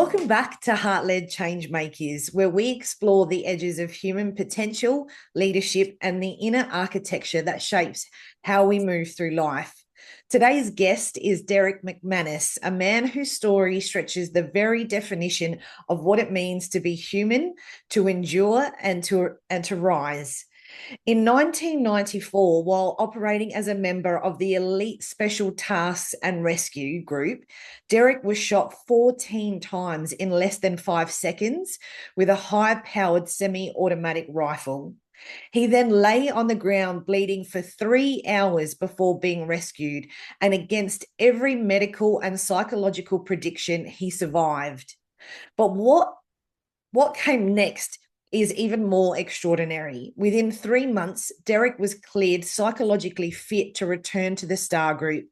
Welcome back to Heart-Led Changemakers, where we explore the edges of human potential, leadership, and the inner architecture that shapes how we move through life. Today's guest is Derrick McManus, a man whose story stretches the very definition of what it means to be human, to endure, and to rise. In 1994, while operating as a member of the elite Special Tasks and Rescue Group, Derrick was shot 14 times in less than 5 seconds with a high-powered semi-automatic rifle. He then lay on the ground bleeding for 3 hours before being rescued, and against every medical and psychological prediction, he survived. But what came next is even more extraordinary. Within 3 months, Derrick was cleared psychologically fit to return to the Star Group,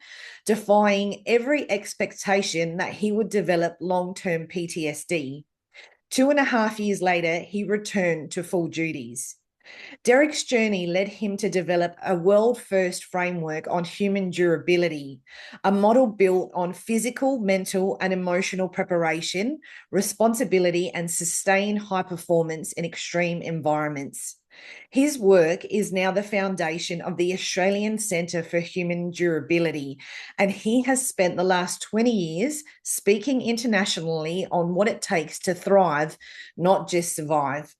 defying every expectation that he would develop long-term PTSD. 2.5 years later, he returned to full duties. Derrick's journey led him to develop a world-first framework on human durability, a model built on physical, mental, and emotional preparation, responsibility, and sustained high performance in extreme environments. His work is now the foundation of the Australian Centre for Human Durability, and he has spent the last 20 years speaking internationally on what it takes to thrive, not just survive.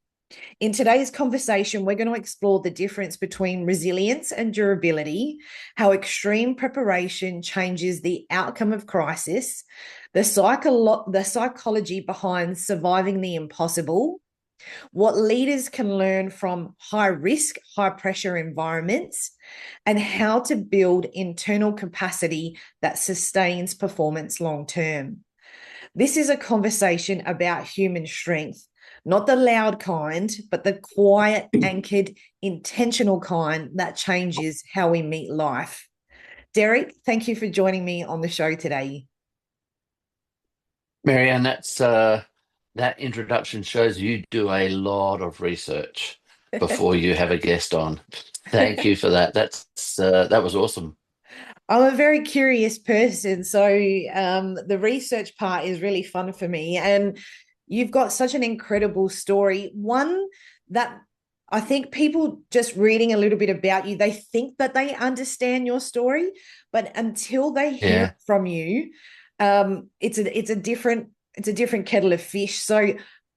In today's conversation, we're going to explore the difference between resilience and durability, how extreme preparation changes the outcome of crisis, the psychology behind surviving the impossible, what leaders can learn from high-risk, high-pressure environments, and how to build internal capacity that sustains performance long-term. This is a conversation about human strength, not the loud kind, but the quiet, anchored, intentional kind that changes how we meet life. Derrick, thank you for joining me on the show today. Maryanne, that introduction shows you do a lot of research before you have a guest on. Thank you for that. That was awesome. I'm a very curious person, so the research part is really fun for me. And you've got such an incredible story. One that I think people just reading a little bit about you, they think that they understand your story, but until they hear it Yeah. from you, it's a different kettle of fish. So,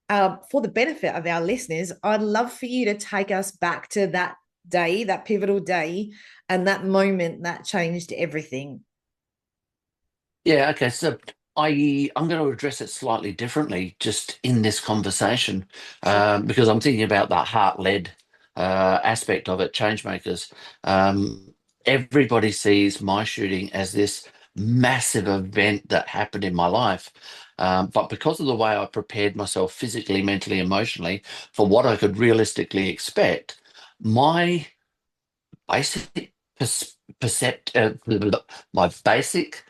for the benefit of our listeners, I'd love for you to take us back to that day, that pivotal day, and that moment that changed everything. Yeah, okay. So I'm going to address it slightly differently just in this conversation, Sure. because I'm thinking about that heart-led aspect of it, changemakers. Everybody sees my shooting as this massive event that happened in my life. But because of the way I prepared myself physically, mentally, emotionally for what I could realistically expect, my basic my basic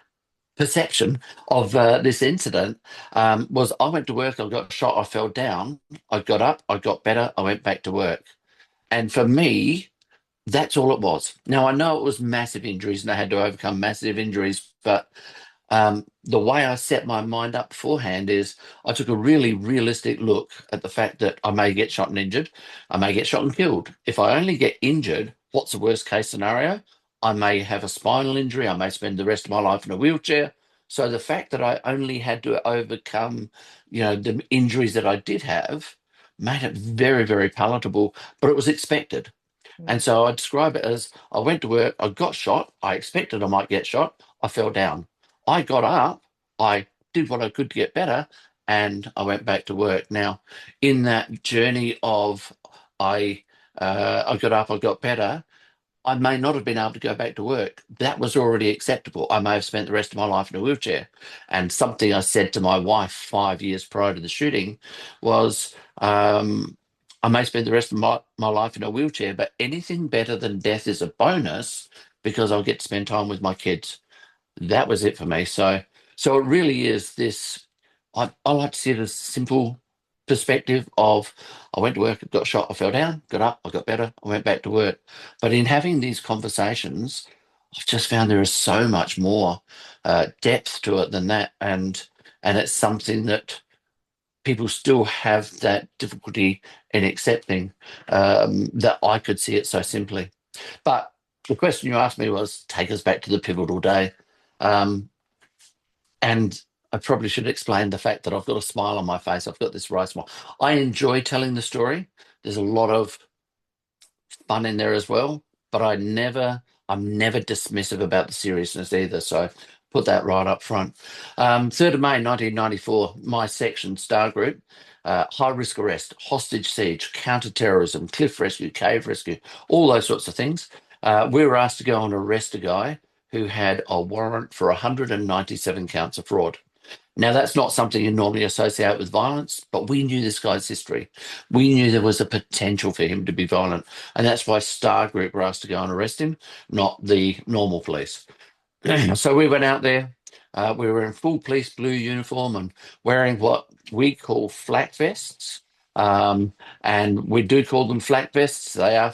perception of this incident was I went to work, I got shot, I fell down, I got up, I got better, I went back to work. And for me, that's all it was. Now, I know it was massive injuries and I had to overcome massive injuries, but the way I set my mind up beforehand is I took a really realistic look at the fact that I may get shot and injured, I may get shot and killed. If I only get injured, what's the worst case scenario? I may have a spinal injury, I may spend the rest of my life in a wheelchair. So the fact that I only had to overcome, the injuries that I did have made it very, very palatable, but it was expected. And so I describe it as I went to work, I got shot, I expected I might get shot, I fell down. I got up, I did what I could to get better, and I went back to work. Now, in that journey of I got up, I got better, I may not have been able to go back to work. That was already acceptable. I may have spent the rest of my life in a wheelchair. And something I said to my wife 5 years prior to the shooting was, I may spend the rest of my life in a wheelchair, but anything better than death is a bonus because I'll get to spend time with my kids. That was it for me. So it really is this. I like to see it as simple perspective of I went to work, got shot, I fell down, got up, I got better, I went back to work. But in having these conversations, I've just found there is so much more depth to it than that, and it's something that people still have that difficulty in accepting that I could see it so simply. But the question you asked me was take us back to the pivotal day. Um, and I probably should explain the fact that I've got a smile on my face. I've got this wry smile. I enjoy telling the story. There's a lot of fun in there as well, but I'm never dismissive about the seriousness either. So put that right up front. 3rd of May 1994, my section, Star Group, high risk arrest, hostage siege, counter-terrorism, cliff rescue, cave rescue, all those sorts of things. We were asked to go and arrest a guy who had a warrant for 197 counts of fraud. Now, that's not something you normally associate with violence, but we knew this guy's history. We knew there was a potential for him to be violent. And that's why Star Group were asked to go and arrest him, not the normal police. So we went out there. We were in full police blue uniform and wearing what we call flak vests. And we do call them flak vests. They are.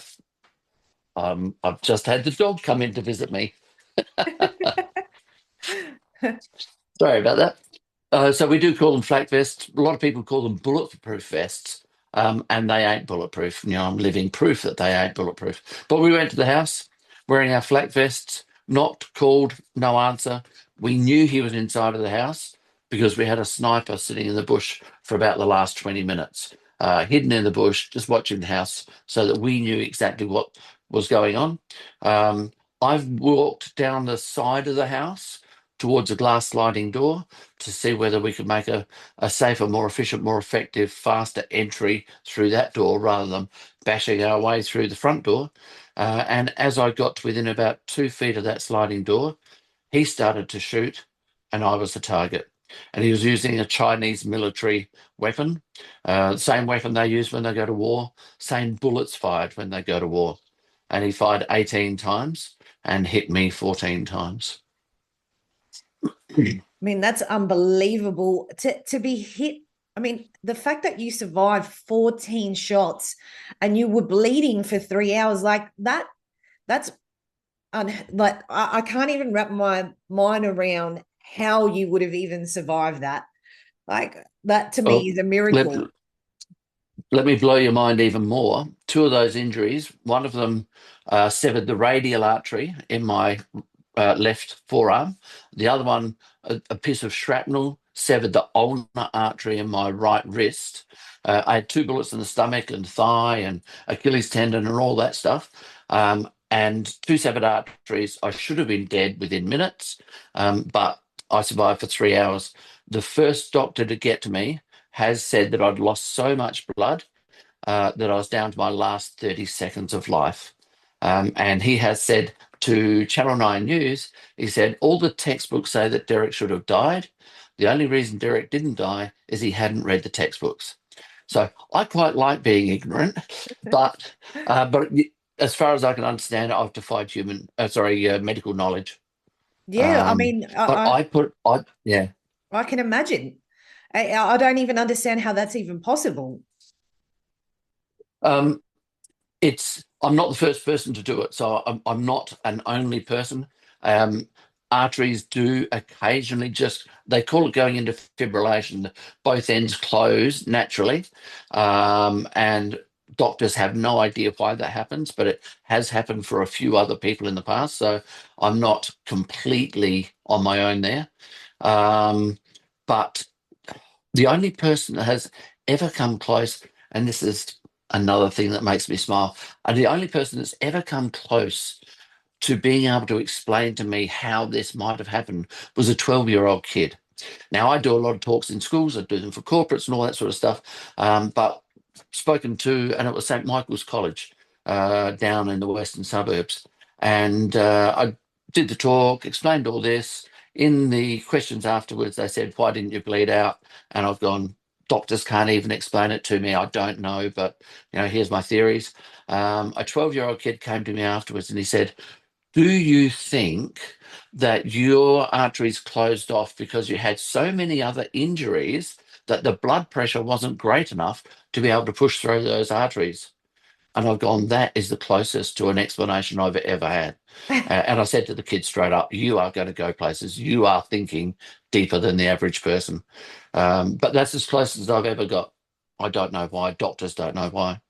I've just had the dog come in to visit me. Sorry about that. So we do call them flak vests. A lot of people call them bulletproof vests, and they ain't bulletproof. I'm living proof that they ain't bulletproof. But we went to the house wearing our flak vests, knocked, called, no answer. We knew he was inside of the house because we had a sniper sitting in the bush for about the last 20 minutes, hidden in the bush, just watching the house so that we knew exactly what was going on. I've walked down the side of the house towards a glass sliding door to see whether we could make a safer, more efficient, more effective, faster entry through that door rather than bashing our way through the front door. And as I got to within about 2 feet of that sliding door, he started to shoot and I was the target. And he was using a Chinese military weapon, same weapon they use when they go to war, same bullets fired when they go to war. And he fired 18 times and hit me 14 times. I mean, that's unbelievable to be hit. I mean, the fact that you survived 14 shots and you were bleeding for 3 hours, like that's like I can't even wrap my mind around how you would have even survived that. Like that to me is a Let, miracle. let me blow your mind even more. Two of those injuries, one of them severed the radial artery in my left forearm. The other one, a piece of shrapnel, severed the ulnar artery in my right wrist. I had 2 bullets in the stomach and thigh and Achilles tendon and all that stuff. And 2 severed arteries. I should have been dead within minutes, but I survived for 3 hours. The first doctor to get to me has said that I'd lost so much blood that I was down to my last 30 seconds of life. And he has said to Channel 9 News, he said, all the textbooks say that Derrick should have died. The only reason Derrick didn't die is he hadn't read the textbooks. So I quite like being ignorant, but as far as I can understand, I've defied medical knowledge. Yeah, I mean, But yeah. I can imagine. I don't even understand how that's even possible. Um, I'm not the first person to do it, so I'm not an only person. Arteries do occasionally they call it going into fibrillation. Both ends close naturally, and doctors have no idea why that happens, but it has happened for a few other people in the past. So I'm not completely on my own there. But the only person that has ever come close, and this is another thing that makes me smile, and the only person that's ever come close to being able to explain to me how this might have happened was a 12-year-old kid. Now, I do a lot of talks in schools, I do them for corporates and all that sort of stuff, but spoken to, and it was St. Michael's College down in the western suburbs. And I did the talk, explained all this. In the questions afterwards, they said, why didn't you bleed out? And I've gone, doctors can't even explain it to me. I don't know, but here's my theories. A 12-year-old kid came to me afterwards and he said, do you think that your arteries closed off because you had so many other injuries that the blood pressure wasn't great enough to be able to push through those arteries? And I've gone, that is the closest to an explanation I've ever had. And I said to the kids straight up, you are going to go places. You are thinking deeper than the average person. But that's as close as I've ever got. I don't know why. Doctors don't know why.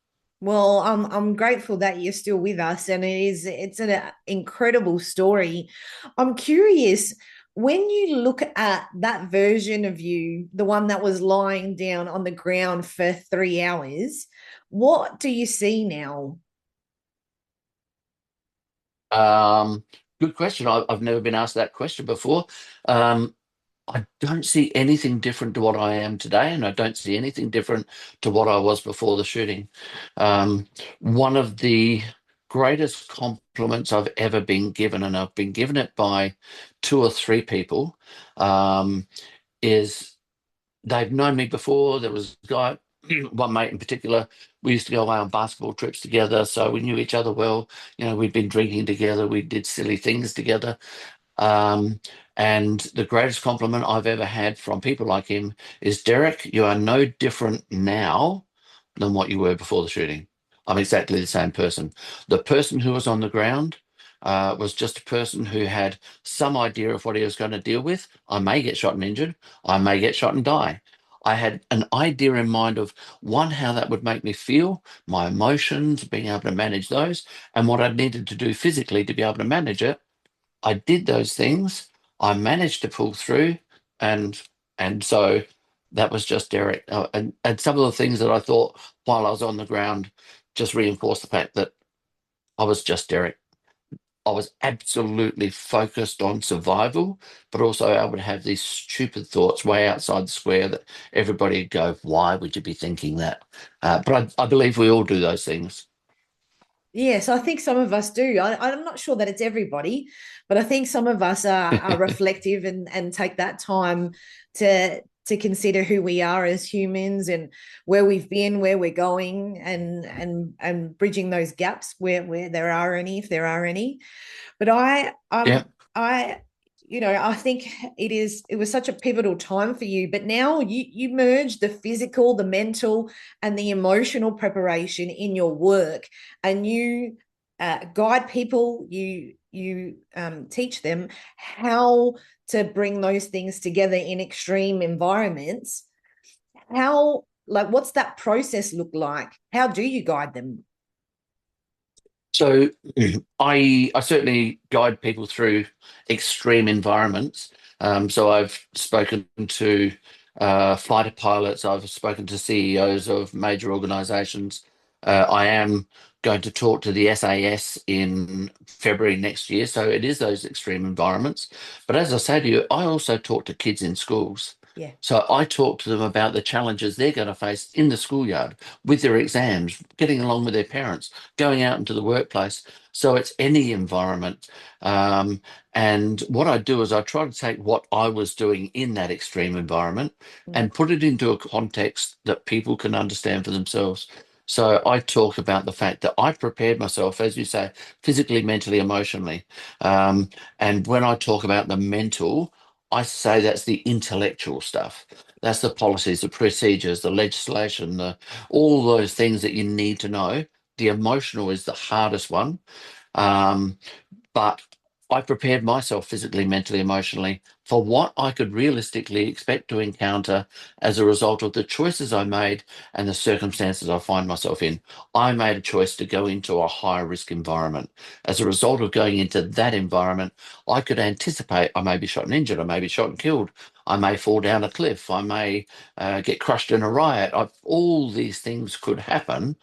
Well, I'm grateful that you're still with us, and it's an incredible story. I'm curious, when you look at that version of you, the one that was lying down on the ground for 3 hours, what do you see now? Um, Good question. I've never been asked that question before. Um, I don't see anything different to what I am today, and I don't see anything different to what I was before the shooting. One of the greatest compliments I've ever been given, and I've been given it by two or three people, um, is they've known me before. There was a guy, one mate in particular, we used to go away on basketball trips together, so we knew each other well. We'd been drinking together, we did silly things together. Um, and the greatest compliment I've ever had from people like him is, Derrick, you are no different now than what you were before the shooting. I'm exactly the same person. The person who was on the ground was just a person who had some idea of what he was going to deal with. I may get shot and injured. I may get shot and die. I had an idea in mind of one, how that would make me feel, my emotions, being able to manage those, and what I needed to do physically to be able to manage it. I did those things. I managed to pull through, and so that was just Derrick. And some of the things that I thought while I was on the ground just reinforced the fact that I was just Derrick. I was absolutely focused on survival, but also I would have these stupid thoughts way outside the square that everybody would go, "Why would you be thinking that?" But I believe we all do those things. Yes, I think some of us do. I'm not sure that it's everybody, but I think some of us are reflective and take that time to consider who we are as humans and where we've been, where we're going, and bridging those gaps where there are any, if there are any. But Yeah, I I think it was such a pivotal time for you, but now you merge the physical, the mental, and the emotional preparation in your work, and you guide people, you teach them how to bring those things together in extreme environments. How, like, what's that process look like? How do you guide them? so I certainly guide people through extreme environments. So I've spoken to fighter pilots. I've spoken to CEOs of major organizations. I am going to talk to the SAS in February next year. So it is those extreme environments. But as I say to you, I also talk to kids in schools. Yeah. So I talk to them about the challenges they're going to face in the schoolyard with their exams, getting along with their parents, going out into the workplace. So it's any environment. Um, and what I do is I try to take what I was doing in that extreme environment Mm. and put it into a context that people can understand for themselves. So I talk about the fact that I prepared myself, as you say, physically, mentally, emotionally. Um, and when I talk about the mental, I say that's the intellectual stuff. That's the policies, the procedures, the legislation, all those things that you need to know. The emotional is the hardest one. Um, but I prepared myself physically, mentally, emotionally for what I could realistically expect to encounter as a result of the choices I made and the circumstances I find myself in. I made a choice to go into a higher risk environment. As a result of going into that environment, I could anticipate I may be shot and injured, I may be shot and killed, I may fall down a cliff, I may get crushed in a riot. All these things could happen.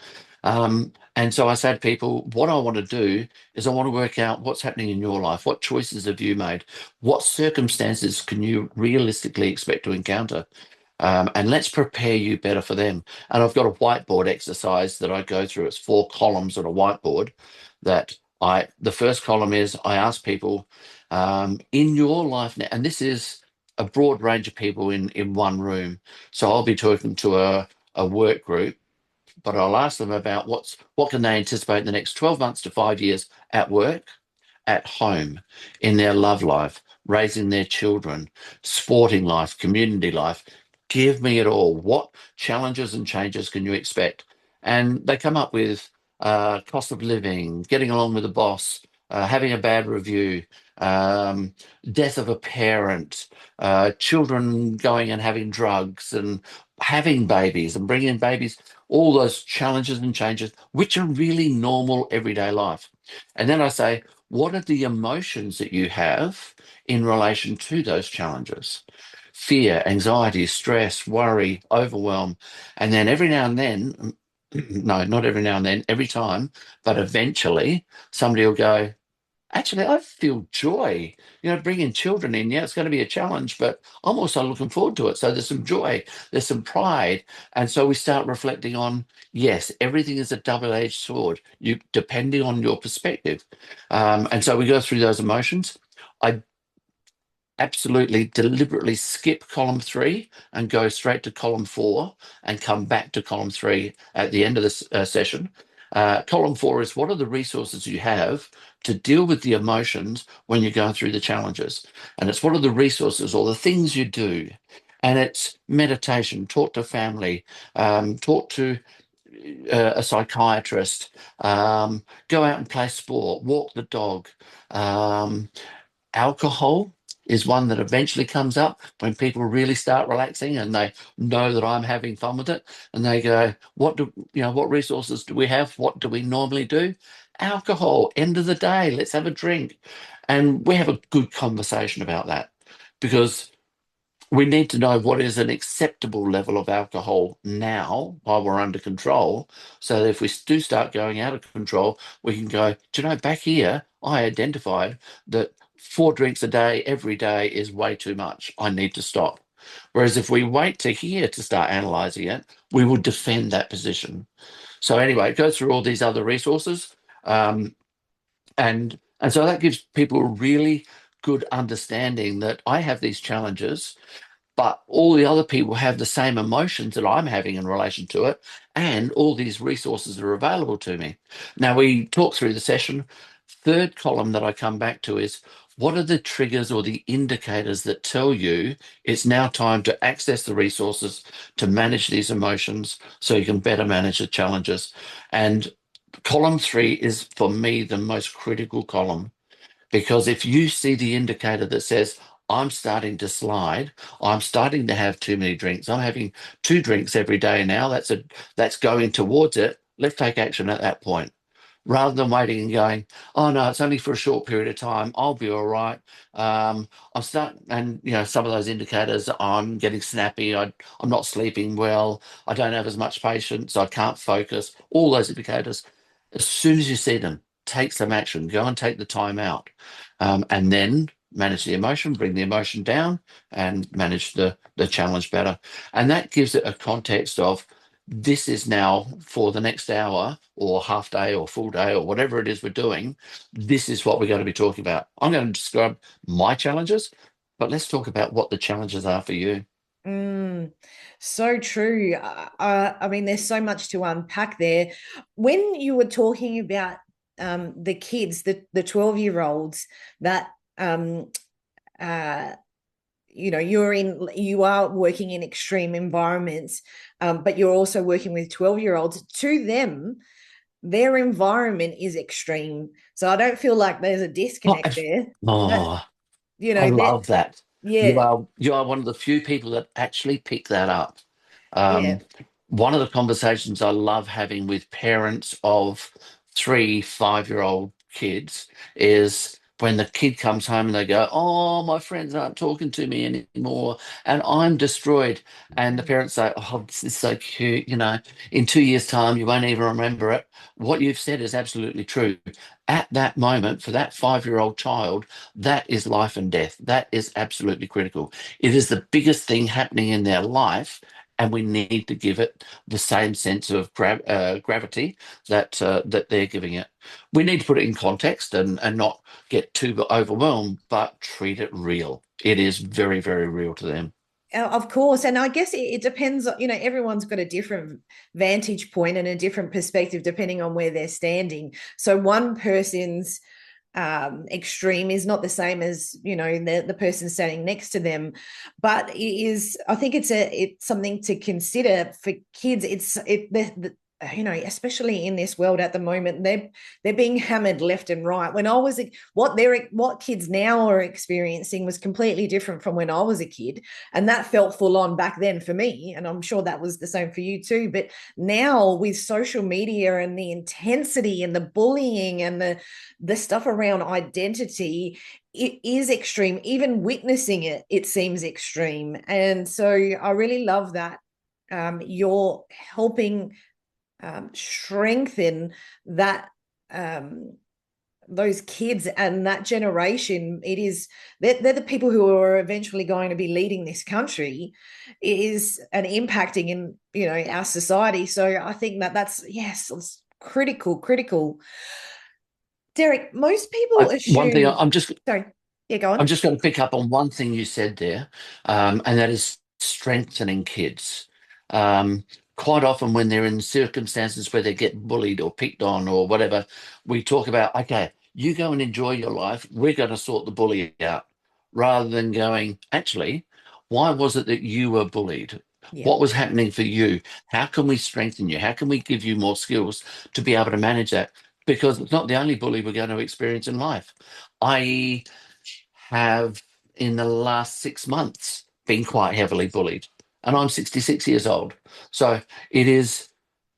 And so I say to people, what I want to do is I want to work out what's happening in your life. What choices have you made? What circumstances can you realistically expect to encounter? And let's prepare you better for them. And I've got a whiteboard exercise that I go through. It's 4 columns on a whiteboard that the first column is I ask people in your life now, and this is a broad range of people in one room. So I'll be talking to a work group, but I'll ask them about what can they anticipate in the next 12 months to 5 years at work, at home, in their love life, raising their children, sporting life, community life. Give me it all. What challenges and changes can you expect? And they come up with cost of living, getting along with the boss, having a bad review, um, death of a parent, children going and having drugs and having babies and bringing in babies, all those challenges and changes, which are really normal everyday life. And then I say, what are the emotions that you have in relation to those challenges? Fear, anxiety, stress, worry, overwhelm. And then every now and then, no, not every now and then, every time, but eventually somebody will go, actually, I feel joy. Bringing children in, yeah, it's going to be a challenge, but I'm also looking forward to it. So there's some joy, there's some pride. And so we start reflecting on, yes, everything is a double-edged sword, depending on your perspective. And so we go through those emotions. I absolutely deliberately skip column 3 and go straight to column 4 and come back to column 3 at the end of this session. Column 4 is what are the resources you have to deal with the emotions when you're going through the challenges. And it's what are the resources or the things you do. And it's meditation, talk to family, talk to a psychiatrist, go out and play sport, walk the dog. Alcohol is one that eventually comes up when people really start relaxing and they know that I'm having fun with it, and they go, what resources do we have? What do we normally do? Alcohol, end of the day, let's have a drink. And we have a good conversation about that, because we need to know what is an acceptable level of alcohol now while we're under control, so that if we do start going out of control, we can go, do you know, back here, I identified that 4 drinks a day every day is way too much. I need to stop. Whereas if we wait to here to start analyzing it, we will defend that position. So anyway, it goes through all these other resources. Um, and so that gives people a really good understanding that I have these challenges, but all the other people have the same emotions that I'm having in relation to it, and all these resources are available to me. Now, we talk through the session. Third column that I come back to is what are the triggers or the indicators that tell you it's now time to access the resources to manage these emotions so you can better manage the challenges. And column 3 is, for me, the most critical column, because if you see the indicator that says, I'm starting to slide, I'm starting to have too many drinks, I'm having 2 drinks every day now, that's going towards it, let's take action at that point. Rather than waiting and going, oh no, it's only for a short period of time, I'll be all right. I'm starting, and some of those indicators, I'm getting snappy, I'm not sleeping well, I don't have as much patience, I can't focus, all those indicators. As soon as you see them, take some action, go and take the time out, and then manage the emotion, bring the emotion down, and manage the challenge better. And that gives it a context of, this is now for the next hour or half day or full day or whatever it is we're doing. This is what we're going to be talking about. I'm going to describe my challenges, but let's talk about what the challenges are for you. Mm, so true. I mean, there's so much to unpack there. When you were talking about the kids, the 12-year-olds that uh, you are working in extreme environments, but you're also working with 12-year-olds. To them, their environment is extreme. So I don't feel like there's a Oh, disconnect there. That, oh, I that, love that. You yeah, are you are one of the few people that actually pick that up. yeah. Um, One of the conversations I love having with parents of 3, 5-year-old kids is when the kid comes home and they go, "Oh, my friends aren't talking to me anymore, and I'm destroyed." And the parents say, "Oh, this is so cute. In 2 years' time, you won't even remember it." What you've said is absolutely true. At that moment, for that 5-year-old child, that is life and death. That is absolutely critical. It is the biggest thing happening in their life, and we need to give it the same sense of gravity that they're giving it. We need to put it in context and not get too overwhelmed, but treat it real. It is very, very real to them. Of course. And I guess it depends, everyone's got a different vantage point and a different perspective depending on where they're standing. So one person's extreme is not the same as the person standing next to them, but I think it's something to consider for kids. especially in this world at the moment, they're being hammered left and right. When I was what kids now are experiencing was completely different from when I was a kid, and that felt full on back then for me, and I'm sure that was the same for you too. But now with social media and the intensity and the bullying and the stuff around identity, it is extreme. Even witnessing it seems extreme. And so I really love that you're helping strengthen that those kids and that generation. They're the people who are eventually going to be leading this country is and impacting in our society. So I think that's it's critical. Derrick, most people One thing assume. Sorry, yeah, go I'm on. just going to pick up on one thing you said there, and that is strengthening kids. Um, Quite often, when they're in circumstances where they get bullied or picked on or whatever, we talk about, okay, you go and enjoy your life. We're going to sort the bully out, rather than going, actually, why was it that you were bullied? Yeah. What was happening for you? How can we strengthen you? How can we give you more skills to be able to manage that? Because it's not the only bully we're going to experience in life. I have in the last 6 months been quite heavily bullied, and I'm 66 years old. So it is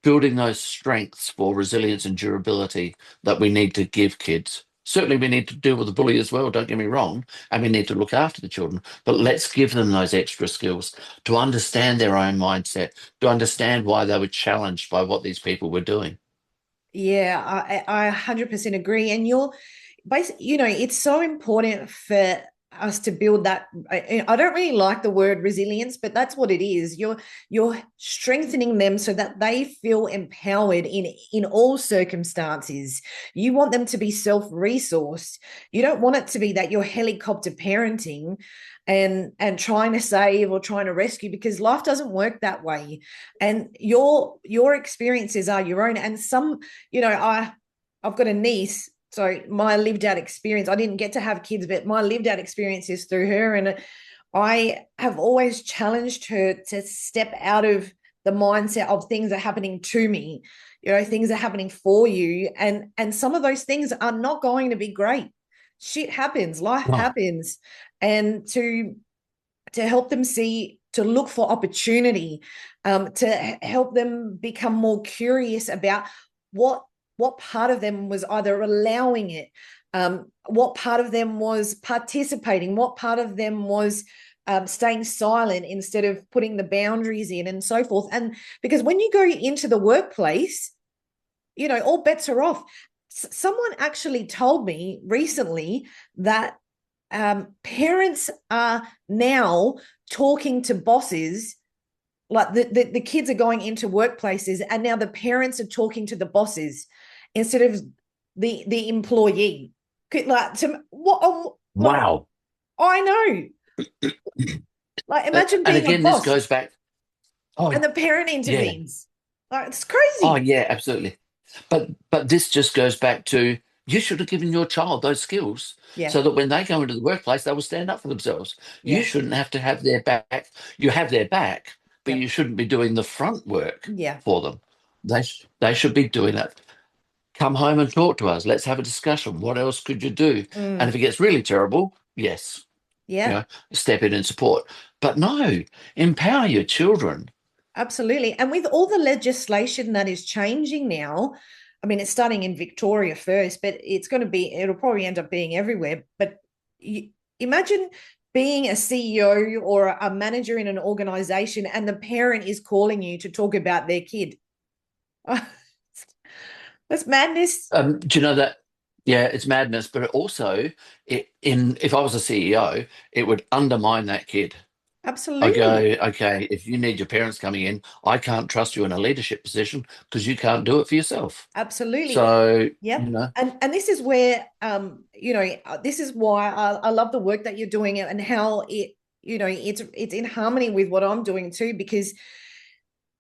building those strengths for resilience and durability that we need to give kids. Certainly, we need to deal with the bully as well, don't get me wrong, and we need to look after the children, but let's give them those extra skills to understand their own mindset, to understand why they were challenged by what these people were doing. Yeah, I 100% agree. And you're basically, it's so important for us to build that. I don't really like the word resilience, but that's what it is. You're strengthening them so that they feel empowered in all circumstances. You want them to be self-resourced. You don't want it to be that you're helicopter parenting and trying to save or trying to rescue, because life doesn't work that way. And your experiences are your own. And some, I've got a niece, so my lived out experience, I didn't get to have kids, but my lived out experience is through her. And I have always challenged her to step out of the mindset of things are happening to me. Things are happening for you. And some of those things are not going to be great. Shit happens, life Right. happens. And to help them see, to look for opportunity, to help them become more curious about what part of them was either allowing it, what part of them was participating, what part of them was staying silent instead of putting the boundaries in, and so forth. And because when you go into the workplace, all bets are off. Someone actually told me recently that parents are now talking to bosses, like the kids are going into workplaces, and now the parents are talking to the bosses instead of the employee. Like, to what? Like, Wow. I know. Like, imagine And being a again, this boss goes back. Oh, and the parent yeah. intervenes. Like, it's Oh, crazy. yeah, absolutely. But this just goes back to you should have given your child those skills Yeah, so that when they go into the workplace, they will stand up for themselves. You yeah, shouldn't have to have their back. You have their back, but yeah, you shouldn't be doing the front work yeah. for them. They should be doing that. Come home and talk to us. Let's have a discussion. What else could you do? And if Mm, it gets really terrible, yes, you yeah. know, step in and support. But no, empower your children. Absolutely. And with all the legislation that is changing now, I mean, it's starting in Victoria first, but it'll probably end up being everywhere. But you, imagine being a CEO or a manager in an organization, and the parent is calling you to talk about their kid. That's madness. Do you know that? Yeah, it's madness, but it also, if I was a CEO, it would undermine that kid. I go, Absolutely. okay, if you need your parents coming in, I can't trust you in a leadership position because you can't do it for yourself. Absolutely. So, Yep. And this is where this is why I love the work that you're doing and how it's in harmony with what I'm doing too, because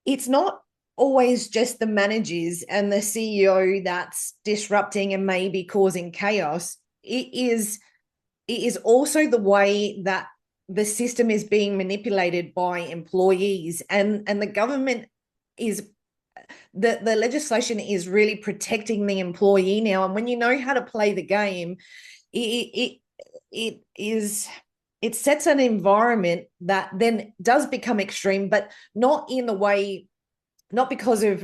it's not always just the managers and the CEO that's disrupting and maybe causing chaos. It is also the way that the system is being manipulated by employees, and the government is the legislation is really protecting the employee now. And when you know how to play the game, it it is it sets an environment that then does become extreme, but not in the way, not because of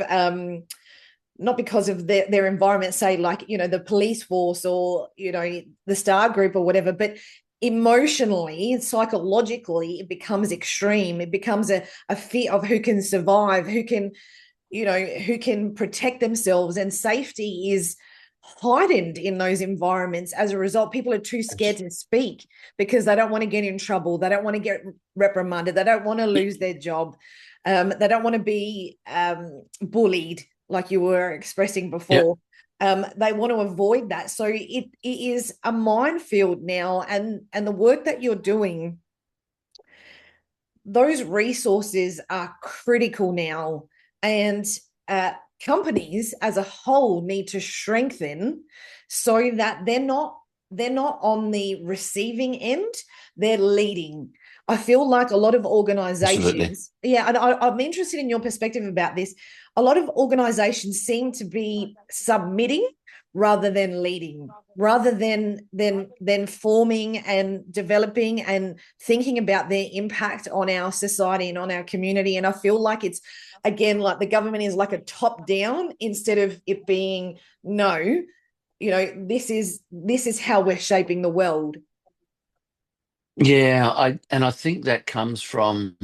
their environment, say like, the police force or, the Star Group or whatever, but emotionally, psychologically, it becomes extreme. It becomes a fear of who can survive, who can protect themselves, and safety is heightened in those environments. As a result, people are too scared to speak because they don't want to get in trouble. They don't want to get reprimanded. They don't want to lose their job. They don't want to be bullied, like you were expressing Yep. before. They want to avoid that. So it is a minefield now, and the work that you're doing, those resources are critical now, and companies as a whole need to strengthen so that they're not on the receiving end, they're leading. I feel like a lot of Absolutely. organizations, yeah, and I'm interested in your perspective about this. A lot of organizations seem to be submitting rather than leading, rather than forming and developing and thinking about their impact on our society and on our community. And I feel like it's, again, like the government is like a top down instead of it being, no, this is how we're shaping the world. Yeah, I think that comes from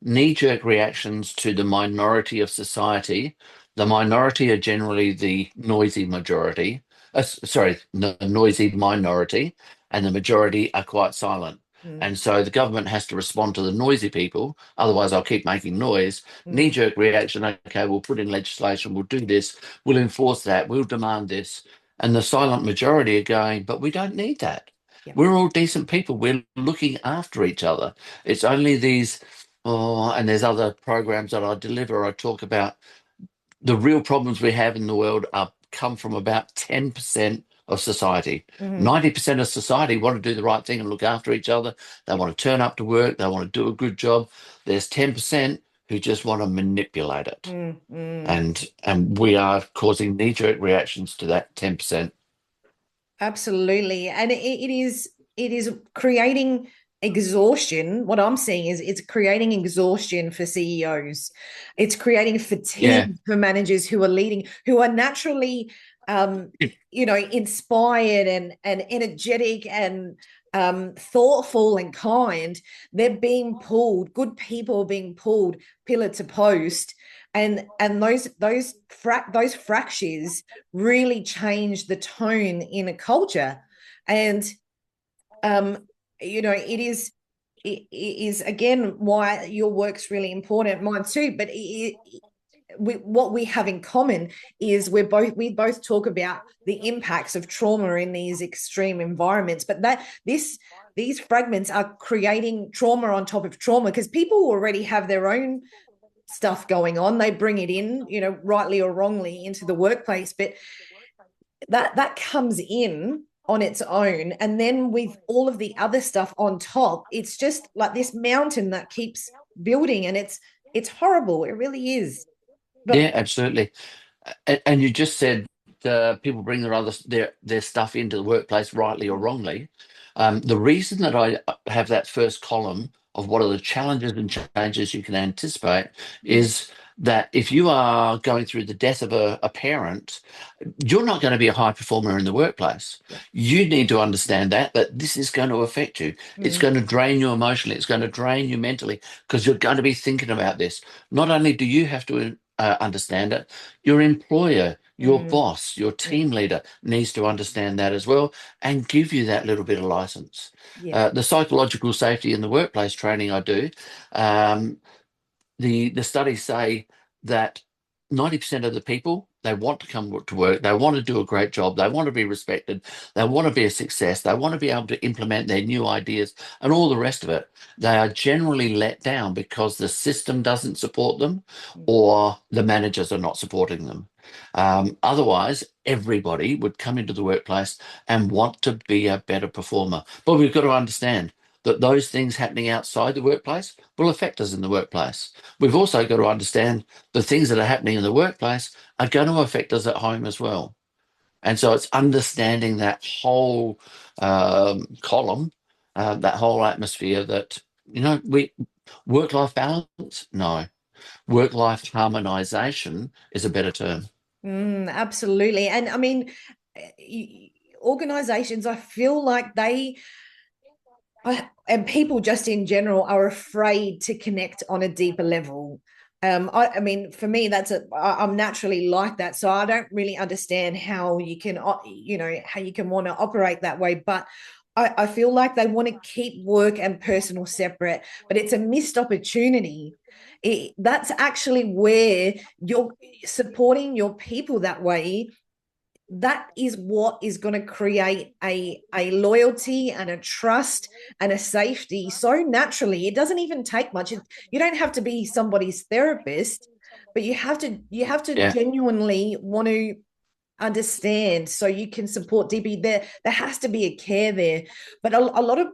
knee-jerk reactions to the minority of society. The minority are generally the noisy majority. Sorry, the noisy minority, and the majority are quite silent. Mm, And so the government has to respond to the noisy people, otherwise I'll keep making noise. mm, Knee-jerk reaction, okay, we'll put in legislation, we'll do this, we'll enforce that, we'll demand this. And the silent majority are going, but we don't need that. yeah. We're all decent people. We're looking after each other. It's only these. Oh, and there's other programs that I deliver. I talk about the real problems we have in the world are come from about 10% of society. Mm-hmm. 90% of society want to do the right thing and look after each other. They Yeah. want to turn up to work. They want to do a good job. There's 10% who just want to manipulate it. Mm, mm. And we are causing knee-jerk reactions to that 10%. Absolutely. And it is creating exhaustion. What I'm seeing is it's creating exhaustion for CEOs. It's creating Yeah. fatigue for managers who are leading, who are naturally inspired and energetic and thoughtful and kind. They're being pulled, good people are being pulled pillar to post. And those fractures really change the tone in a culture. And it is again why your work's really important, mine too. But what we have in common is we both talk about the impacts of trauma in these extreme environments, but these fragments are creating trauma on top of trauma because people already have their own stuff going on. They bring it in, rightly or wrongly, into the workplace, but that comes in on its own, and then with all of the other stuff on top, it's just like this mountain that keeps building, and it's horrible. It really is. But Yeah, absolutely. And you just said people bring their stuff into the workplace, rightly or wrongly. The reason that I have that first column of what are the challenges and changes you can anticipate is that if you are going through the death of a parent, you're not going to be a high performer in the workplace. yeah. You need to understand that this is going to affect you. It's Mm, going to drain you emotionally. It's going to drain you mentally because you're going to be thinking about this. Not only do you have to understand it, your employer, your mm, boss, your mm, team leader needs to understand that as well and give you that little bit of license. yeah. The psychological safety in the workplace training I do, um, the studies say that 90% of the people, they want to come to work, they want to do a great job, they want to be respected, they want to be a success, they want to be able to implement their new ideas and all the rest of it. They are generally let down because the system doesn't support them Mm, or the managers are not supporting them. Otherwise, everybody would come into the workplace and want to be a better performer. But we've got to understand that those things happening outside the workplace will affect us in the workplace. We've also got to understand the things that are happening in the workplace are going to affect us at home as well. And so it's understanding that whole column, that whole atmosphere that, we work-life balance, no. Work-life harmonization is a better term. Absolutely. And I mean, organizations, I feel like and people just in general are afraid to connect on a deeper level. I mean, for me, I'm naturally like that, so I don't really understand how you can, how you can want to operate that way. But I feel like they want to keep work and personal separate, but it's a missed opportunity. That's actually where you're supporting your people that way. That is what is going to create a loyalty and a trust and a safety so naturally. It doesn't even take much. You don't have to be somebody's therapist, but you have to Yeah, genuinely want to understand so you can support deeply. There has to be a care there, but a lot of,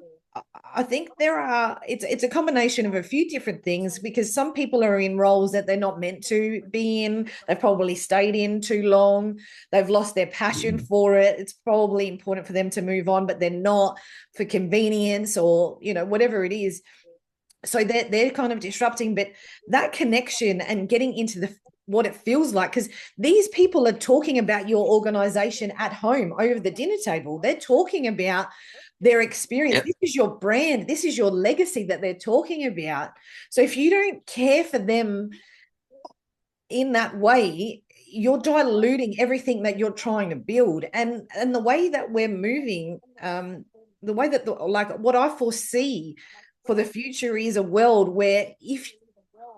I think it's a combination of a few different things, because some people are in roles that they're not meant to be in. They've probably stayed in too long. They've lost their passion for it. It's probably important for them to move on, but they're not, for convenience or whatever it is. So they're kind of disrupting, but that connection and getting into the what it feels like, because these people are talking about your organization at home over the dinner table. They're talking about their experience. yeah, This is your brand. This is your legacy that they're talking about. So if you don't care for them in that way, you're diluting everything that you're trying to build. And the way that we're moving, the way that like what I foresee for the future is a world where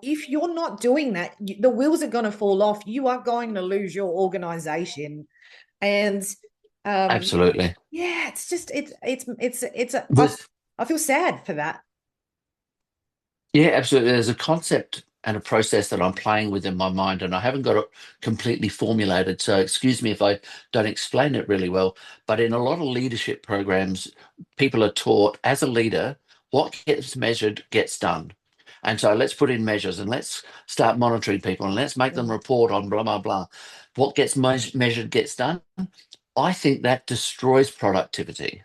if you're not doing that, the wheels are going to fall off. You are going to lose your organization. And um absolutely. yeah, it's just With I feel sad for that. Yeah, absolutely. There's a concept and a process that I'm playing with in my mind, and I haven't got it completely formulated. So excuse me if I don't explain it really well. But in a lot of leadership programs, people are taught as a leader, what gets measured gets done. And so let's put in measures and let's start monitoring people and let's make them report on blah, blah, blah. What gets measured gets done. I think that destroys productivity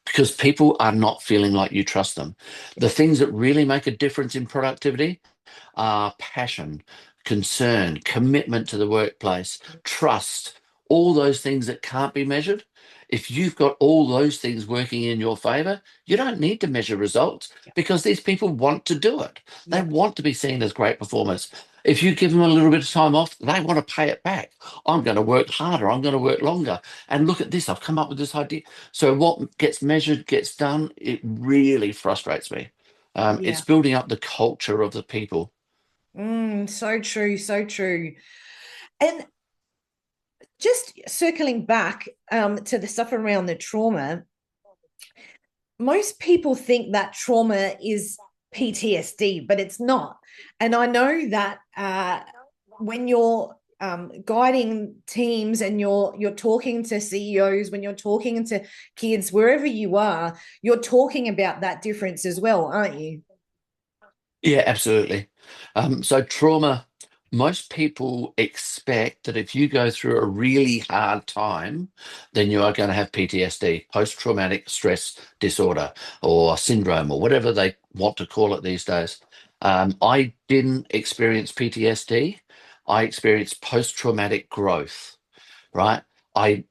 because people are not feeling like you trust them. The things that really make a difference in productivity are passion, concern, commitment to the workplace, trust, all those things that can't be measured. If you've got all those things working in your favor, you don't need to measure results because these people want to do it. They Yeah. want to be seen as great performers. If you give them a little bit of time off, they want to pay it back. I'm going to work harder. I'm going to work longer. And look at this. I've come up with this idea. So what gets measured gets done. It really frustrates me. It's Yeah. building up the culture of the people. So true, so true. And just circling back to the stuff around the trauma, most people think that trauma is PTSD, but it's not. And I know that when you're guiding teams and you're talking to CEOs, when you're talking to kids, wherever you are, you're talking about that difference as well, aren't you? Yeah, absolutely. So trauma, most people expect that if you go through a really hard time, then you are going to have PTSD, post-traumatic stress disorder or syndrome or whatever they want to call it these days. I didn't experience PTSD. I experienced post-traumatic growth, right? I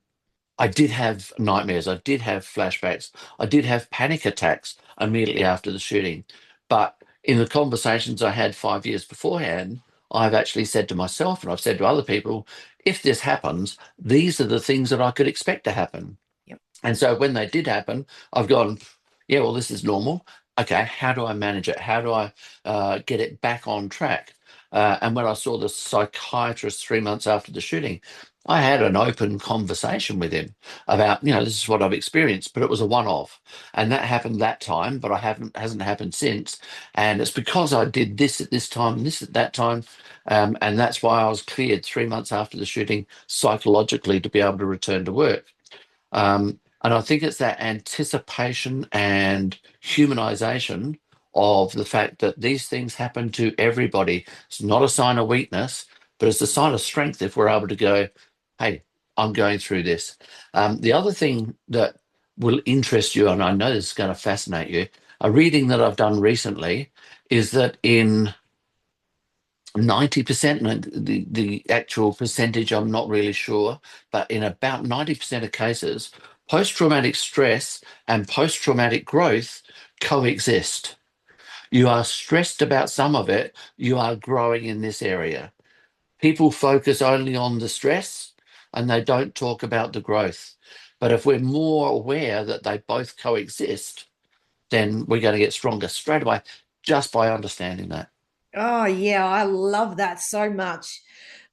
I did have nightmares. I did have flashbacks. I did have panic attacks immediately after the shooting. But in the conversations I had 5 years beforehand, I've actually said to myself and I've said to other people, if this happens, these are the things that I could expect to happen. Yep. And so when they did happen, I've gone, yeah, well, this is normal. Okay, how do I manage it? How do I get it back on track? And when I saw the psychiatrist 3 months after the shooting, I had an open conversation with him about, this is what I've experienced, but it was a one-off, and that happened that time, but I haven't hasn't happened since, and it's because I did this at this time and this at that time, and that's why I was cleared 3 months after the shooting psychologically to be able to return to work. And I think it's that anticipation and humanization of the fact that these things happen to everybody. It's not a sign of weakness, but it's a sign of strength if we're able to go, hey, I'm going through this. The other thing that will interest you, and I know this is going to fascinate you, a reading that I've done recently is that in 90%, and the actual percentage, I'm not really sure, but in about 90% of cases, post-traumatic stress and post-traumatic growth coexist. You are stressed about some of it, you are growing in this area. People focus only on the stress and they don't talk about the growth. But if we're more aware that they both coexist, then we're going to get stronger straight away just by understanding that. Oh yeah, I love that so much.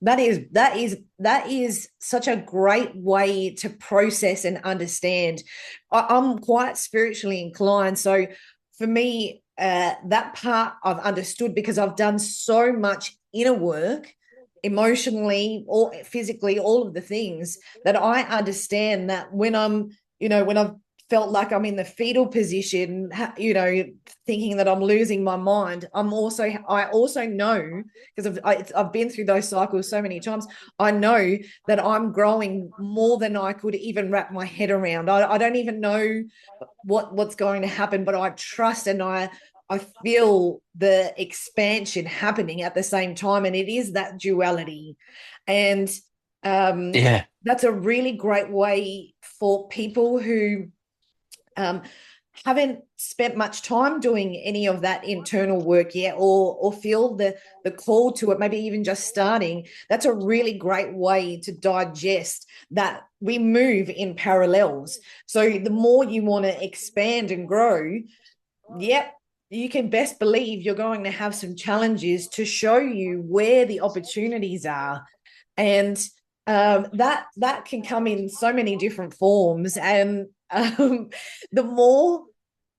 That is such a great way to process and understand. I'm quite spiritually inclined, so for me, that part I've understood because I've done so much inner work, emotionally or physically, all of the things that I understand that when I've felt like I'm in the fetal position, thinking that I'm losing my mind. I also know because I've been through those cycles so many times. I know that I'm growing more than I could even wrap my head around. I don't even know what's going to happen, but I trust and I feel the expansion happening at the same time, and it is that duality, and Yeah, that's a really great way for people who um, haven't spent much time doing any of that internal work yet, or feel the call to it, maybe even just starting. That's a really great way to digest that we move in parallels. So the more you want to expand and grow, yep, you can best believe you're going to have some challenges to show you where the opportunities are. And that can come in so many different forms. And the more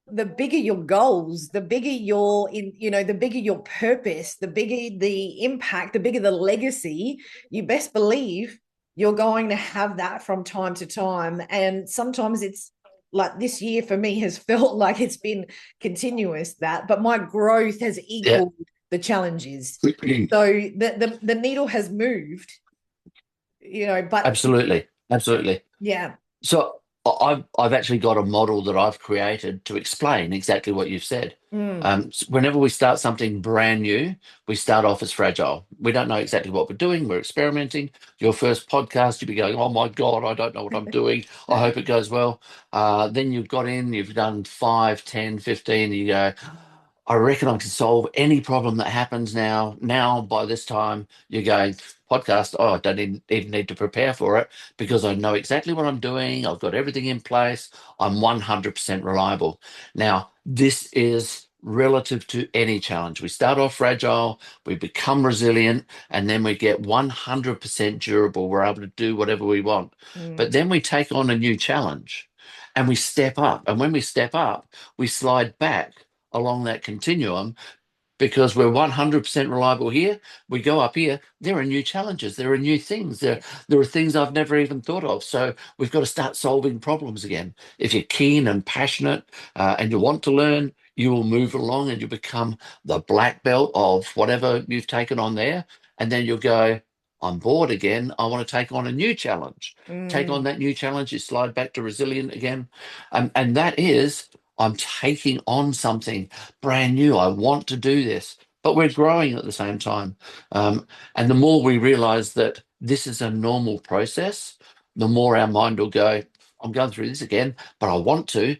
the bigger your goals, the bigger the bigger your purpose, the bigger the impact, the bigger the legacy, you best believe you're going to have that from time to time. And sometimes it's like this year for me has felt like it's been continuous, but my growth has yeah. equaled the challenges. So the needle has moved, but Absolutely, absolutely. yeah. So I've actually got a model that I've created to explain exactly what you've said. Mm. Whenever we start something brand new, we start off as fragile. We don't know exactly what we're doing. We're experimenting. Your first podcast, you'll be going, "Oh my God, I don't know what I'm doing. I hope it goes well." Then you've got in, you've done 5, 10, 15, and you go, I reckon I can solve any problem that happens now. Now, by this time, you're going, podcast, oh, I don't even need to prepare for it because I know exactly what I'm doing. I've got everything in place. I'm 100% reliable. Now, this is relative to any challenge. We start off fragile, we become resilient, and then we get 100% durable. We're able to do whatever we want. Mm. But then we take on a new challenge and we step up. And when we step up, we slide back along that continuum because we're 100% reliable here. We go up here, there are new challenges, there are new things, there are things I've never even thought of. So we've got to start solving problems again. If you're keen and passionate and you want to learn, you will move along and you become the black belt of whatever you've taken on there. And then you'll go, I'm bored again. I want to take on a new challenge. Take on Mm. that new challenge, you slide back to resilient again. And that is, I'm taking on something brand new. I want to do this, but we're growing at the same time. And the more we realize that this is a normal process, the more our mind will go, I'm going through this again, but I want to.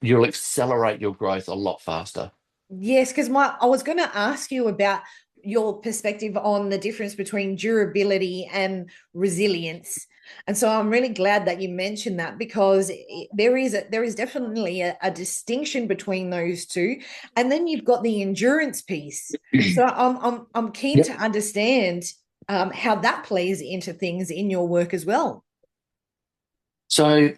You'll accelerate your growth a lot faster. Yes, because I was going to ask you about your perspective on the difference between durability and resilience. And so I'm really glad that you mentioned that because there is definitely a distinction between those two. And then you've got the endurance piece. So I'm keen to Yep. understand how that plays into things in your work as well. So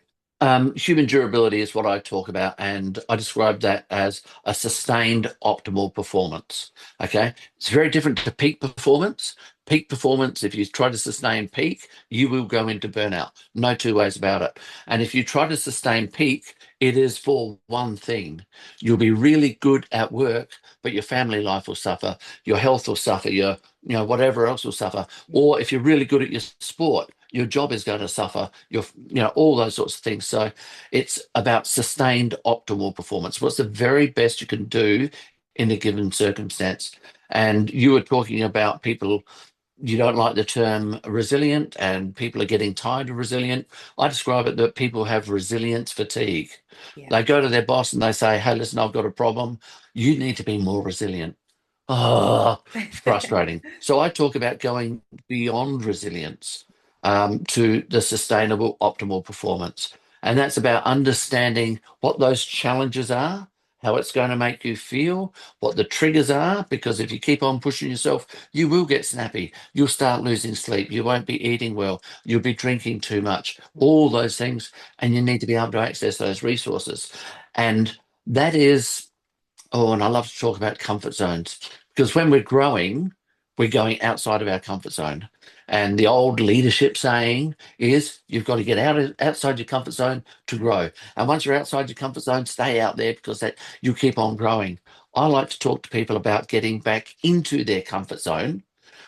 Human durability is what I talk about, and I describe that as a sustained optimal performance. Okay, it's very different to peak performance. Peak performance, if you try to sustain peak, you will go into burnout. No two ways about it. And if you try to sustain peak, it is for one thing. You'll be really good at work, but your family life will suffer, your health will suffer, your whatever else will suffer. Or if you're really good at your sport, your job is going to suffer, all those sorts of things. So it's about sustained optimal performance. What's the very best you can do in a given circumstance? And you were talking about people, you don't like the term resilient, and people are getting tired of resilient. I describe it that people have resilience fatigue. Yeah. They go to their boss and they say, hey, listen, I've got a problem. You need to be more resilient. Oh, frustrating. So I talk about going beyond resilience to the sustainable optimal performance. And that's about understanding what those challenges are, how it's going to make you feel, what the triggers are, because if you keep on pushing yourself, you will get snappy. You'll start losing sleep. You won't be eating well. You'll be drinking too much, all those things. And you need to be able to access those resources. And that is Oh, and I love to talk about comfort zones because when we're growing, we're going outside of our comfort zone. And the old leadership saying is you've got to get outside your comfort zone to grow. And once you're outside your comfort zone, stay out there because that you keep on growing. I like to talk to people about getting back into their comfort zone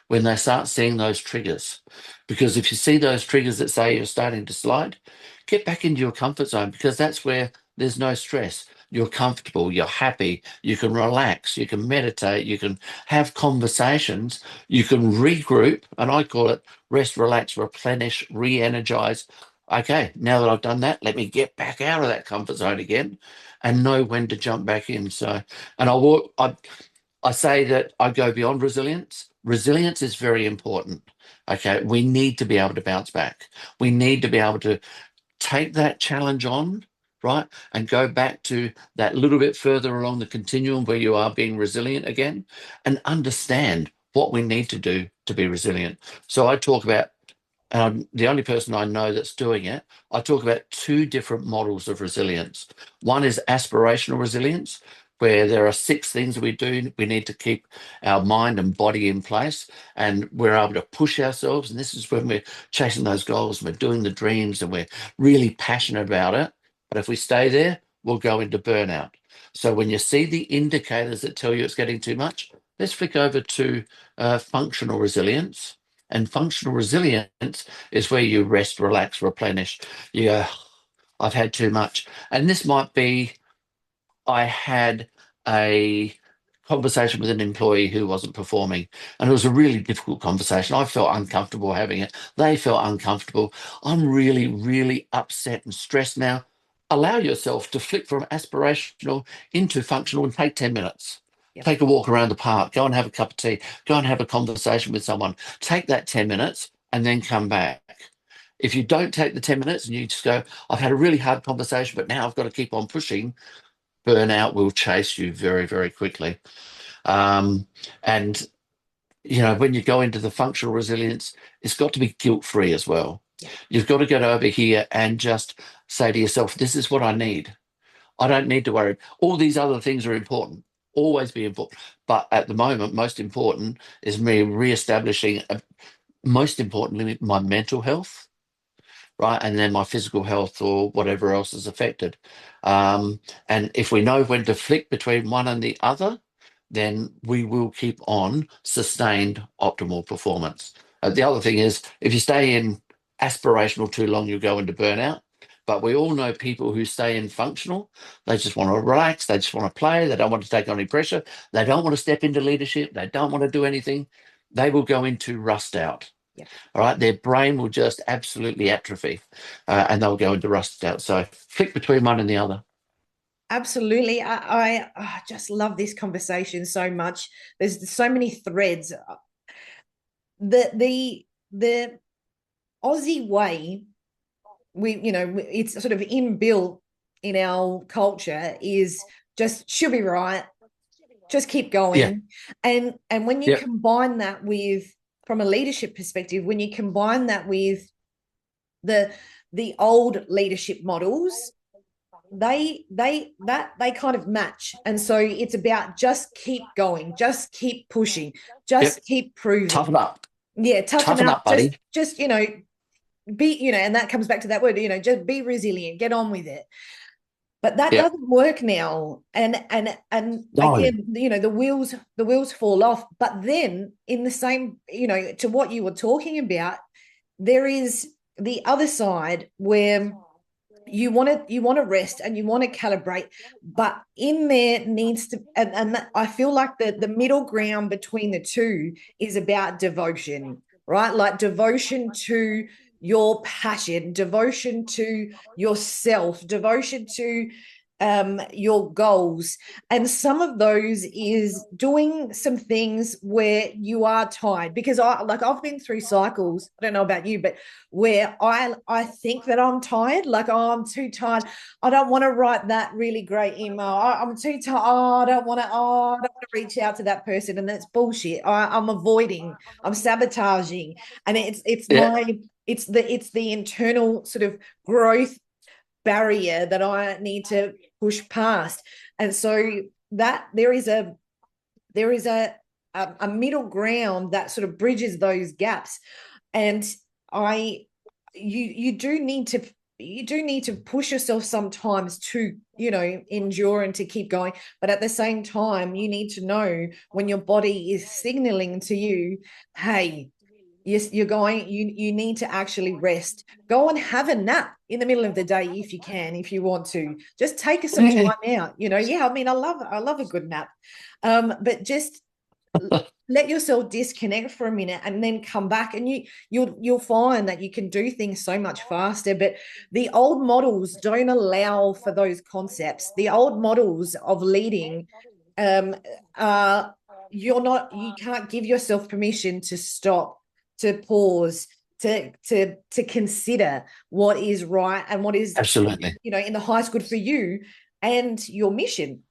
when they start seeing those triggers. Because if you see those triggers that say you're starting to slide, get back into your comfort zone because that's where there's no stress. You're comfortable, you're happy, you can relax, you can meditate, you can have conversations, you can regroup, and I call it rest, relax, replenish, re energize. Okay, now that I've done that, let me get back out of that comfort zone again and know when to jump back in. So, and I say that I go beyond resilience. Resilience is very important. Okay, we need to be able to bounce back. We need to be able to take that challenge on, right, and go back to that little bit further along the continuum where you are being resilient again and understand what we need to do to be resilient. So I talk about, and I'm the only person I know that's doing it. I talk about two different models of resilience. One is aspirational resilience, where there are six things we do. We need to keep our mind and body in place, and we're able to push ourselves. And this is when we're chasing those goals, and we're doing the dreams, and we're really passionate about it. But if we stay there, we'll go into burnout. So when you see the indicators that tell you it's getting too much, let's flick over to functional resilience. And functional resilience is where you rest, relax, replenish. You go, I've had too much. And this might be, I had a conversation with an employee who wasn't performing, and it was a really difficult conversation. I felt uncomfortable having it. They felt uncomfortable. I'm really, really upset and stressed now. Allow yourself to flick from aspirational into functional and take 10 minutes. Yep. Take a walk around the park, go and have a cup of tea, go and have a conversation with someone. Take that 10 minutes and then come back. If you don't take the 10 minutes and you just go, I've had a really hard conversation, but now I've got to keep on pushing, burnout will chase you very, very quickly. Um, and when you go into the functional resilience, it's got to be guilt-free as well. Yeah. You've got to get over here and just say to yourself, this is what I need. I don't need to worry. All these other things are important, always be important. But at the moment, most important is me reestablishing, most importantly, my mental health, right? And then my physical health or whatever else is affected. And if we know when to flick between one and the other, then we will keep on sustained optimal performance. The other thing is, if you stay in aspirational too long, you'll go into burnout. But we all know people who stay in functional. They just want to relax. They just want to play. They don't want to take on any pressure. They don't want to step into leadership. They don't want to do anything. They will go into rust out. Yep. All right, their brain will just absolutely atrophy, and they'll go into rust out. So flick between one and the other. Absolutely. I just love this conversation so much. There's so many threads. The Aussie way, it's sort of inbuilt in our culture, is just she'll be right, just keep Yeah, going. And when you yeah, combine that with, from a leadership perspective, when you combine that with the the old leadership models, they kind of match. And so it's about just keep going, just keep pushing, Yep. just keep proving. Toughen up. Yeah, toughen Toughen up, up, buddy. just be, and that comes back to that word, just be resilient, get on with it. But that Yep. doesn't work now. And No. again, the wheels fall off. But then in the same, to what you were talking about, there is the other side where you want to rest and you want to calibrate, but in there needs to, and I feel like the middle ground between the two is about devotion, right? Like devotion to your passion, devotion to yourself, devotion to your goals. And some of those is doing some things where you are tired, because I've been through cycles, I don't know about you, but where I think that I'm tired, like, oh, I'm too tired, I don't want to write that really great email, I'm too tired, I don't want to reach out to that person, and that's bullshit. I'm avoiding, I'm sabotaging, and Yeah. it's the internal sort of growth barrier that I need to push past. And so that there is a middle ground that sort of bridges those gaps. And you do need to push yourself sometimes to endure and to keep going, but at the same time you need to know when your body is signaling to you, hey, yes, you need to actually rest. Go and have a nap in the middle of the day if you can, if you want to. Just take some time out. Yeah, I mean, I love a good nap. But just let yourself disconnect for a minute and then come back, and you'll find that you can do things so much faster. But the old models don't allow for those concepts. The old models of leading, you can't give yourself permission to stop, to pause, to consider what is right and what is Absolutely. in the highest good for you and your mission.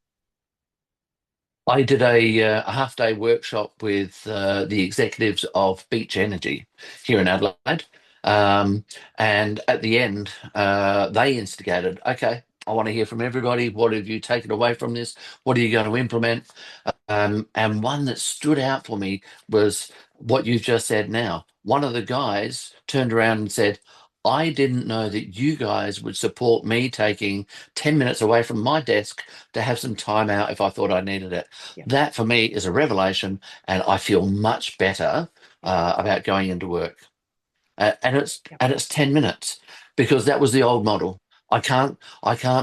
I did a half-day workshop with the executives of Beach Energy here in Adelaide. Um, and at the end, they instigated, okay, I want to hear from everybody. What have you taken away from this? What are you going to implement? And one that stood out for me was what you've just said now. One of the guys turned around and said, I didn't know that you guys would support me taking 10 minutes away from my desk to have some time out if I thought I needed it. Yeah. That for me is a revelation, and I feel much better about going into work. Yeah. And it's 10 minutes, because that was the old model. I can't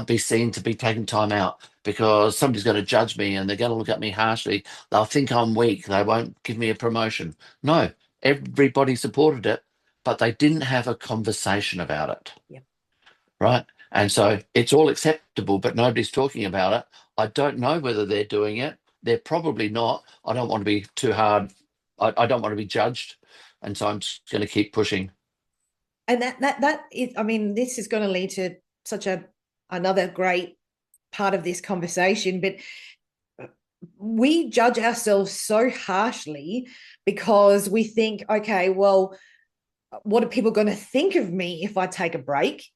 be seen to be taking time out because somebody's going to judge me and they're going to look at me harshly. They'll think I'm weak. They won't give me a promotion. No, everybody supported it, but they didn't have a conversation about it. Yeah. Right. And so it's all acceptable, but nobody's talking about it. I don't know whether they're doing it. They're probably not. I don't want to be too hard. I don't want to be judged. And so I'm just going to keep pushing. And that is, I mean, this is going to lead to such another great part of this conversation, but we judge ourselves so harshly because we think, okay, well, what are people going to think of me if I take a break?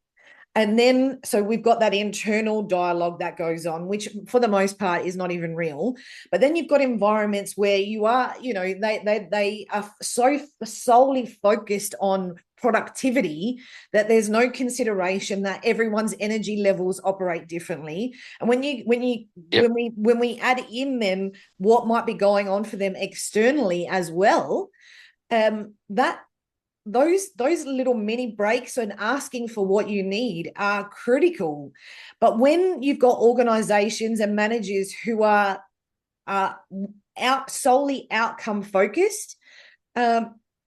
And then, so we've got that internal dialogue that goes on, which for the most part is not even real. But then you've got environments where you are, they are so solely focused on productivity that there's no consideration that everyone's energy levels operate differently. And Yep. when we add in them what might be going on for them externally as well, that those little mini breaks and asking for what you need are critical. But when you've got organizations and managers who are solely outcome focused,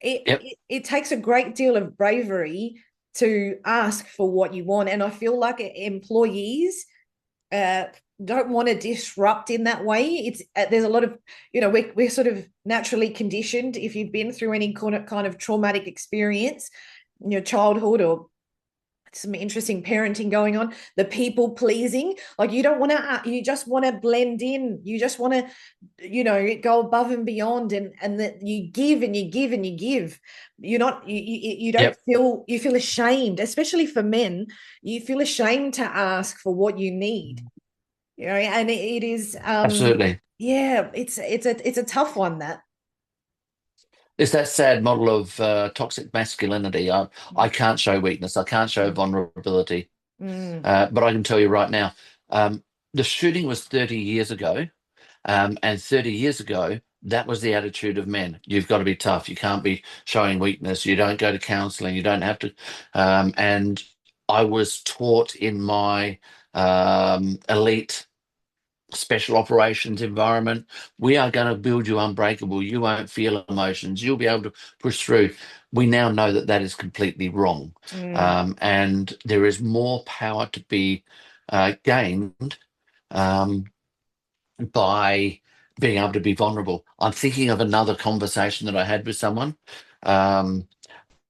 Yep. it takes a great deal of bravery to ask for what you want. And I feel like employees uh, don't want to disrupt in that way. It's there's a lot of, we're sort of naturally conditioned. If you've been through any kind of traumatic experience in your childhood or some interesting parenting going on. The people pleasing, like you don't want to, you just want to blend in. You just want to, go above and beyond, and that you give and you give and you give. You're not, you don't Yep, feel, you feel ashamed, especially for men. You feel ashamed to ask for what you need. And it is, absolutely. yeah, it's a tough one, that. It's that sad model of toxic masculinity. I can't show weakness. I can't show vulnerability. Mm, But I can tell you right now, um, the shooting was 30 years ago. And 30 years ago, that was the attitude of men. You've got to be tough. You can't be showing weakness. You don't go to counseling. You don't have to. And I was taught in my elite special operations environment, we are going to build you unbreakable. You won't feel emotions. You'll be able to push through. We now know that that is completely wrong. mm, And there is more power to be gained um, by being able to be vulnerable. I'm thinking of another conversation that I had with someone. Um,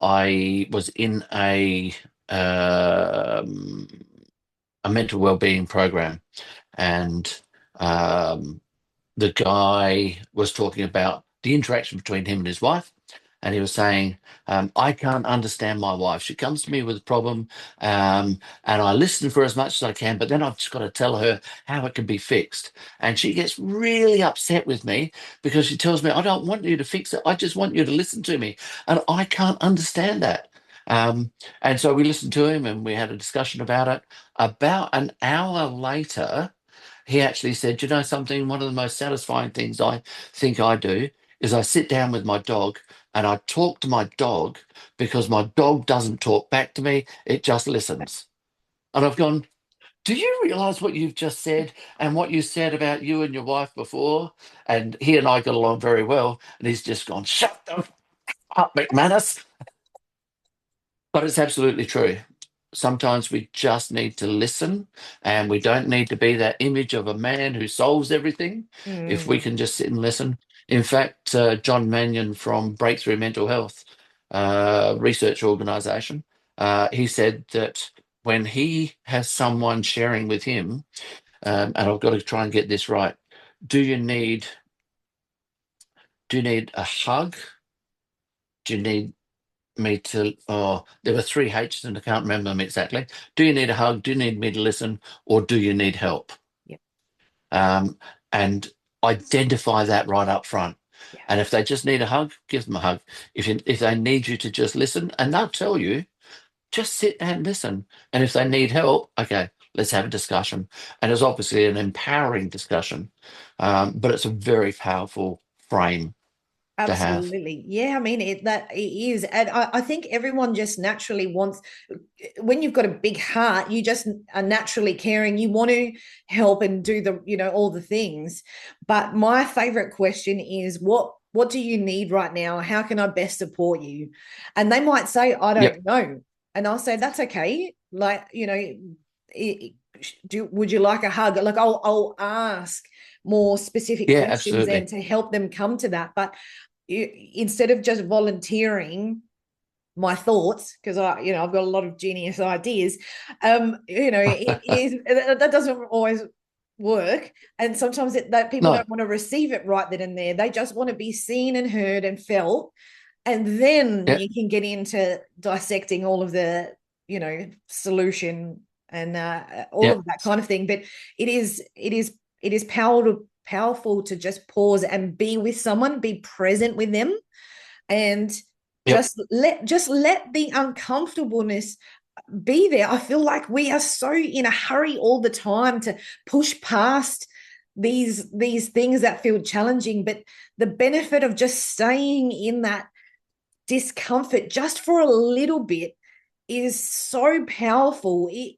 I was in a mental well-being program, and um, the guy was talking about the interaction between him and his wife. And he was saying, I can't understand my wife. She comes to me with a problem, and I listen for as much as I can, but then I've just got to tell her how it can be fixed. And she gets really upset with me because she tells me, I don't want you to fix it. I just want you to listen to me. And I can't understand that. Um, and so we listened to him and we had a discussion about it. About an hour later, he actually said, you know something, one of the most satisfying things I think I do is I sit down with my dog and I talk to my dog because my dog doesn't talk back to me, it just listens. And I've gone, do you realize what you've just said and what you said about you and your wife before? And he and I got along very well. And he's just gone, shut the f- up, McManus. But it's absolutely true. Sometimes we just need to listen, and we don't need to be that image of a man who solves everything. If we mm. can just sit and listen. In fact, John Mannion from Breakthrough Mental Health Research Organization, he said that when he has someone sharing with him, and I've got to try and get this right, do you need do you need a hug? Do you need me to, oh, there were three H's and I can't remember them exactly. Do you need a hug? Do you need me to listen? Or do you need help? Yeah, Um, and identify that right up front. yeah. And if they just need a hug, give them a hug. If they need you to just listen, and they'll tell you, just sit and listen. And if they need help, okay, let's have a discussion. And it's obviously an empowering discussion, but it's a very powerful frame to have. Absolutely. Yeah, I mean that it is. And I think everyone just naturally wants, when you've got a big heart, you just are naturally caring. You want to help and do all the things. But my favorite question is what do you need right now? How can I best support you? And they might say, I Yep. don't know. And I'll say, that's okay. Like, would you like a hug? Like I'll ask more specific Yeah, questions then absolutely. to help them come to that. But instead of just volunteering my thoughts, because I've got a lot of genius ideas, that doesn't always work. And sometimes that people No, don't want to receive it right then and there. They just want to be seen and heard and felt. And then yeah, you can get into dissecting all of the, solution and all yeah, of that kind of thing. But it is powerful to just pause and be with someone, be present with them, and yep, just let the uncomfortableness be there. I feel like we are so in a hurry all the time to push past these things that feel challenging, but the benefit of just staying in that discomfort just for a little bit is so powerful. It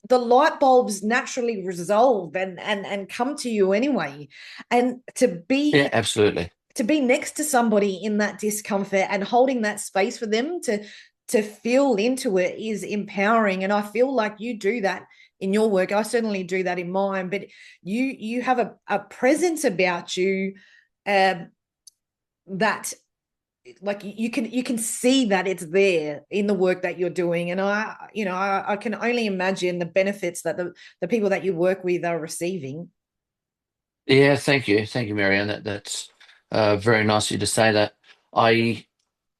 the light bulbs naturally resolve and come to you anyway. And to yeah, be absolutely. to be next to somebody in that discomfort and holding that space for them to feel into it is empowering. And I feel like you do that in your work. I certainly do that in mine, but you have a presence about you, um, that like you can see that it's there in the work that you're doing. And I can only imagine the benefits that the people that you work with are receiving. Yeah, thank you, Maryanne. That's very nice of you to say that. I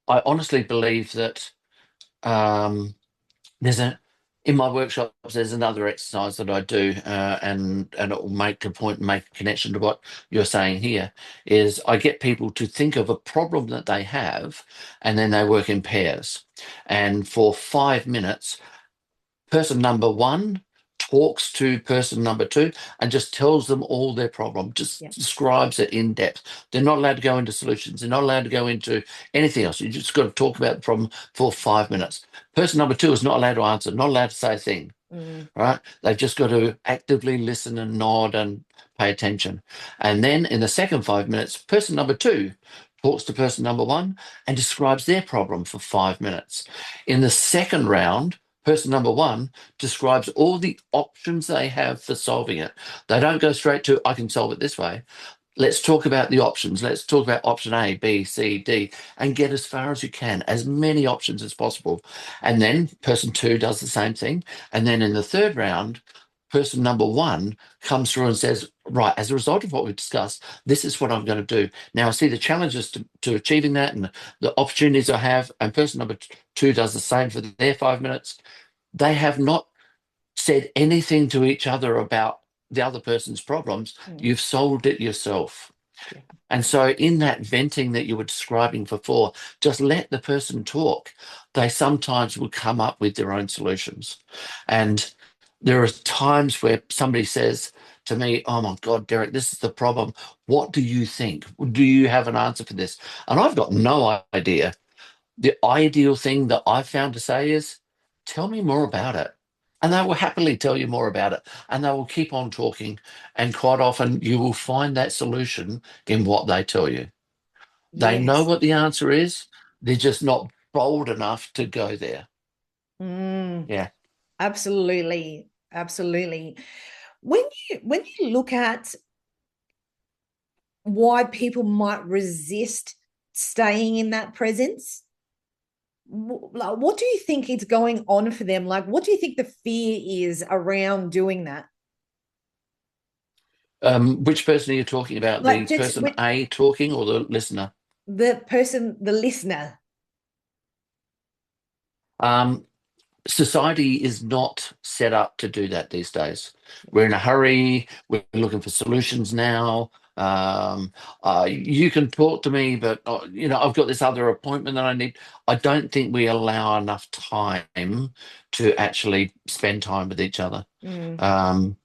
I honestly believe that there's a in my workshops there's another exercise that I do, and it will make a point and make a connection to what you're saying here. Is I get people to think of a problem that they have, and then they work in pairs, and for 5 minutes person number one talks to person number two and just tells them all their problem, just Yeah. describes it in depth. They're not allowed to go into solutions. They're not allowed to go into anything else. You just got to talk about the problem for 5 minutes. Person number two is not allowed to answer, not allowed to say a thing, Mm. right? They've just got to actively listen and nod and pay attention. And then in the second 5 minutes, person number two talks to person number one and describes their problem for 5 minutes. In the second round, person number one describes all the options they have for solving it. They don't go straight to, I can solve it this way. Let's talk about the options. Let's talk about option A, B, C, D, and get as far as you can, as many options as possible. And then person two does the same thing. And then in the third round, person number one comes through and says, right, as a result of what we've discussed, this is what I'm going to do. Now I see the challenges to achieving that and the opportunities I have. And person number two does the same for their 5 minutes. They have not said anything to each other about the other person's problems. Mm. You've solved it yourself. Yeah. And so, in that venting that you were describing before, just let the person talk. They sometimes will come up with their own solutions. And there are times where somebody says to me, oh my God, Derrick, this is the problem. What do you think? Do you have an answer for this? And I've got no idea. The ideal thing that I've found to say is, tell me more about it. And they will happily tell you more about it. And they will keep on talking. And quite often you will find that solution in what they tell you. They know Yes. what the answer is. They're just not bold enough to go there. Mm. Yeah. Absolutely. Absolutely. When you look at why people might resist staying in that presence, like, what do you think is going on for them? Like, what do you think the fear is around doing that? Which person are you talking about? Like, The just person A talking or the listener? the listener. Um, Society is not set up to do that these days. We're in a hurry. We're looking for solutions now. You can talk to me, but I've got this other appointment that I need. I don't think we allow enough time to actually spend time with each other. Mm. Um,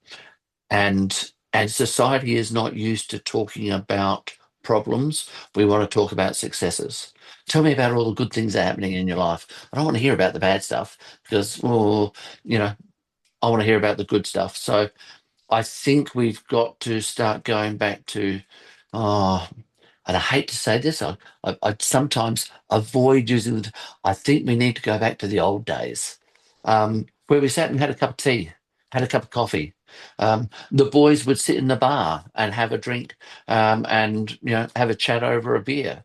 and society is not used to talking about problems. We want to talk about successes. Tell me about all the good things that are happening in your life. I don't want to hear about the bad stuff because, well, you know, I want to hear about the good stuff. So I think we've got to start going back to, oh, and I hate to say this, I sometimes avoid using the, I think we need to go back to the old days, where we sat and had a cup of tea, had a cup of coffee. The boys would sit in the bar and have a drink, and have a chat over a beer.